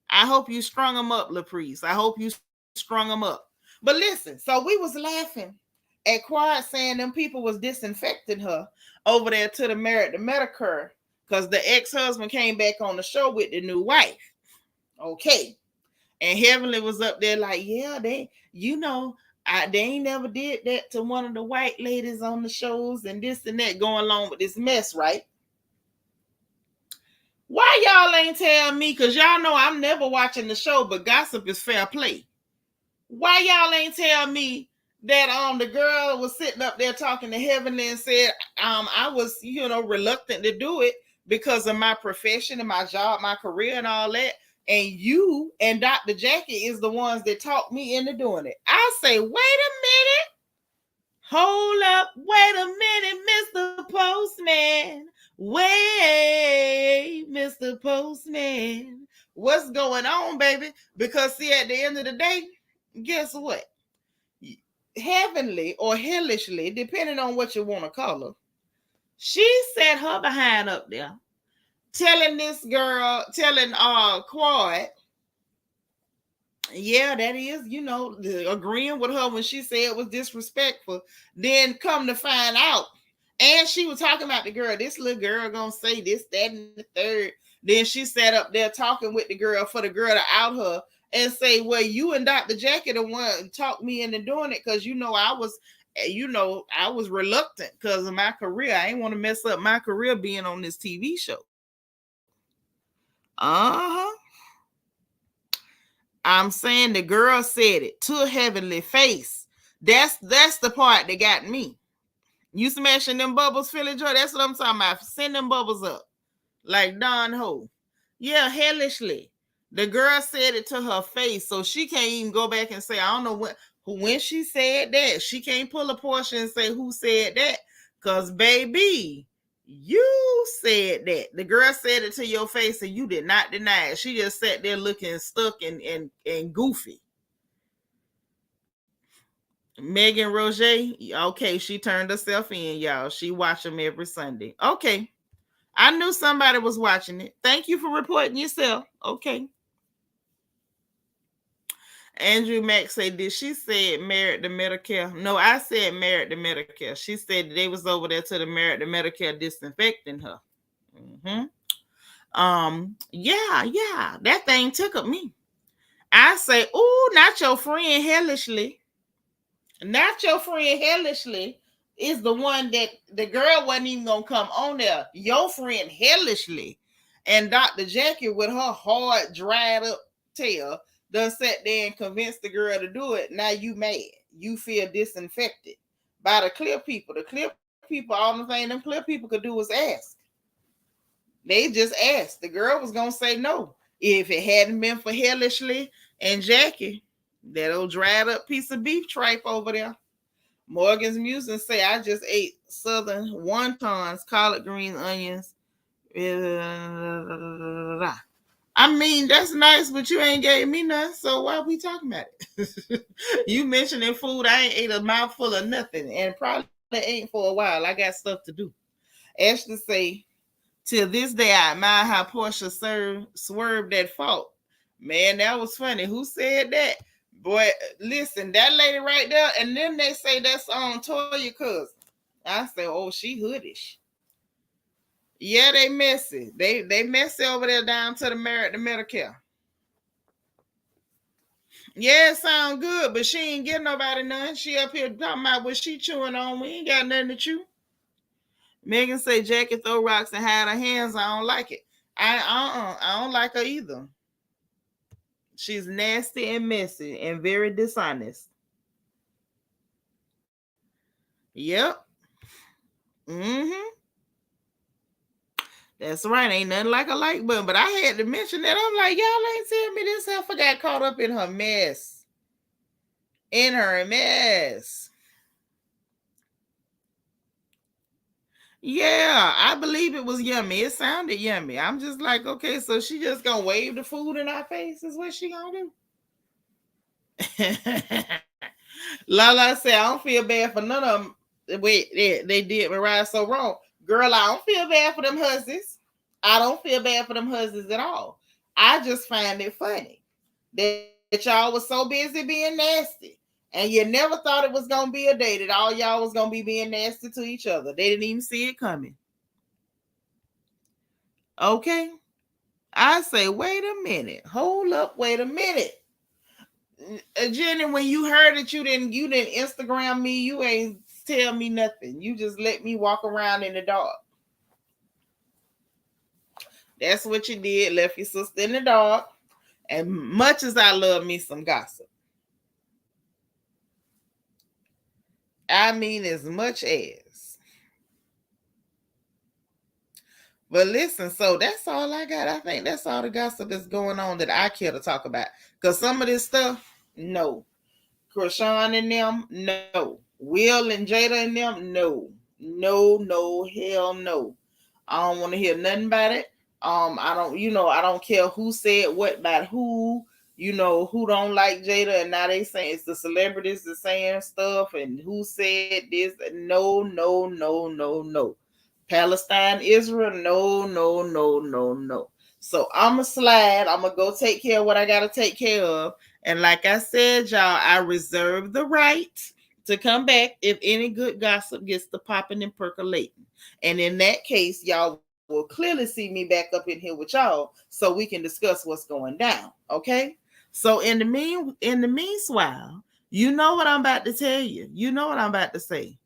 I hope you strung them up, LaPree. I hope you strung them up. But listen, so we was laughing at Quad saying them people was disinfecting her over there to the Merit the Medicare because the ex-husband came back on the show with the new wife. Okay. And Heavenly was up there like, yeah, they, they ain't never did that to one of the white ladies on the shows and this and that going along with this mess, right? Why y'all ain't tell me? Because y'all know I'm never watching the show, but gossip is fair play. Why y'all ain't tell me that the girl was sitting up there talking to Heavenly and said I was reluctant to do it because of my profession and my job, my career and all that, and you and Dr. Jackie is the ones that talked me into doing it. I say, wait a minute, hold up, wait a minute, Mr. Postman, wait, Mr. Postman, what's going on, baby? Because see, at the end of the day, guess what? Heavenly or hellishly, depending on what you want to call her, she set her behind up there, telling Quad, yeah, that is, agreeing with her when she said it was disrespectful. Then come to find out, and she was talking about the girl. This little girl gonna say this, that, and the third. Then she sat up there talking with the girl for the girl to out her and say, well, you and Dr. Jackie the one talked me into doing it because I was reluctant because of my career. I ain't want to mess up my career being on this TV show. I'm saying the girl said it to a Heavenly face. That's the part that got me. You smashing them bubbles, Philly Joy? That's what I'm talking about. Send them bubbles up. Like Don Ho. Yeah, hellishly. The girl said it to her face, so she can't even go back and say, I don't know when she said that. She can't pull a portion and say who said that. Because, baby, you said that. The girl said it to your face and you did not deny it. She just sat there looking stuck and goofy. Megan Roger, okay, she turned herself in, y'all. She watch them every Sunday. Okay. I knew somebody was watching it. Thank you for reporting yourself. Okay. Andrew Mack said, did she say Merit to Medicare? No, I said Merit to Medicare. She said they was over there to the Merit to Medicare disinfecting her. Yeah, that thing tickled me. I say, ooh, not your friend hellishly. Not your friend hellishly is the one that the girl wasn't even gonna come on there. Your friend hellishly and Dr. Jackie with her hard, dried up tail done sat there and convinced the girl to do it. Now you mad. You feel disinfected by the clear people. The clear people, all the thing them clear people could do was ask. They just asked. The girl was gonna say no. If it hadn't been for hellishly and Jackie, that old dried up piece of beef tripe over there. Morgan's Musing say, I just ate southern wontons, collard greens, onions. I mean, that's nice, but you ain't gave me none, so why we talking about it? You mentioning food, I ain't ate a mouthful of nothing, and probably ain't for a while. I got stuff to do. Ashley say, till this day, I admire how Portia swerved that fault. Man, that was funny. Who said that? Boy, listen, that lady right there, and then they say that's Toya cousin. I say, oh, she hoodish. Yeah, they messy. They messy over there down to the Merit to Medicare. Yeah, it sound good, but she ain't getting nobody none. She up here talking about what she chewing on. We ain't got nothing to chew. Megan say Jackie throw rocks and hide her hands. I don't like it. I don't like her either. She's nasty and messy and very dishonest. Yep. That's right. Ain't nothing like a like button. But I had to mention that. I'm like, y'all ain't telling me this heifer got caught up in her mess. In her mess. Yeah, I believe it was yummy. It sounded yummy. I'm just like, okay, so she just gonna wave the food in our face is what she gonna do. Lala said, I don't feel bad for none of them. Wait, they did Mariah so wrong. Girl, I don't feel bad for them husbands. I don't feel bad for them husbands at all. I just find it funny that y'all was so busy being nasty And you never thought it was gonna be a day that all y'all was gonna be being nasty to each other. They didn't even see it coming. Okay. I say, wait a minute. Hold up, wait a minute. Jenny, when you heard that you didn't Instagram me, you ain't tell me nothing. You just let me walk around in the dark. That's what you did, left your sister in the dark. And much as I love me some gossip, I mean as much as. But listen, so that's all I got. I think that's all the gossip that's going on that I care to talk about. Because some of this stuff, no. Krishan and them, no. Will and Jada and them, no. No, hell no. I don't want to hear nothing about it. I don't care who said what about who, who don't like Jada, and now they saying it's the celebrities that saying stuff and who said this. No. Palestine, Israel, no. So I'ma slide. I'ma go take care of what I gotta take care of. And like I said, y'all, I reserve the right to come back if any good gossip gets to popping and percolating. And in that case, y'all will clearly see me back up in here with y'all so we can discuss what's going down. Okay. So in the meanwhile, you know what I'm about to tell you. You know what I'm about to say.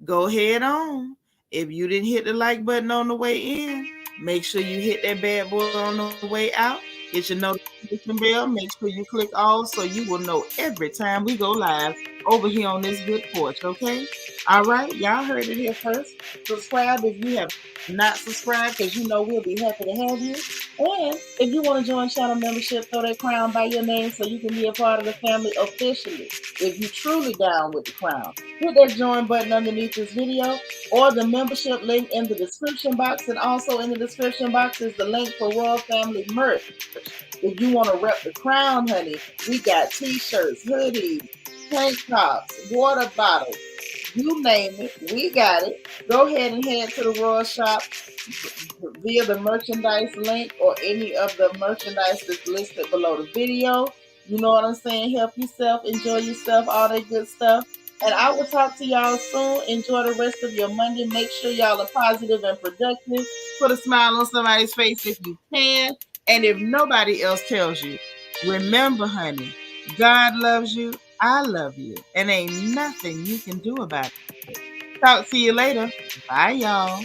Go ahead on. If you didn't hit the like button on the way in, make sure you hit that bad boy on the way out. Hit your notification bell. Make sure you click all so you will know every time we go live over here on this good porch. Okay. All right. Y'all heard it here first. Subscribe if you have not subscribed, because you know we'll be happy to have you. And if you want to join channel membership, throw that crown by your name so you can be a part of the family officially. If you truly down with the crown, hit that join button underneath this video or the membership link in the description box. And also in the description box is the link for Royal Family merch. If you want to rep the crown, honey, we got t-shirts, hoodies, tank tops, water bottles, you name it, we got it. Go ahead and head to the Royal Shop via the merchandise link or any of the merchandise that's listed below the video. You know what I'm saying? Help yourself, enjoy yourself, all that good stuff. And I will talk to y'all soon. Enjoy the rest of your Monday. Make sure y'all are positive and productive. Put a smile on somebody's face if you can. And if nobody else tells you, remember, honey, God loves you. I love you. And ain't nothing you can do about it. Talk to you later. Bye, y'all.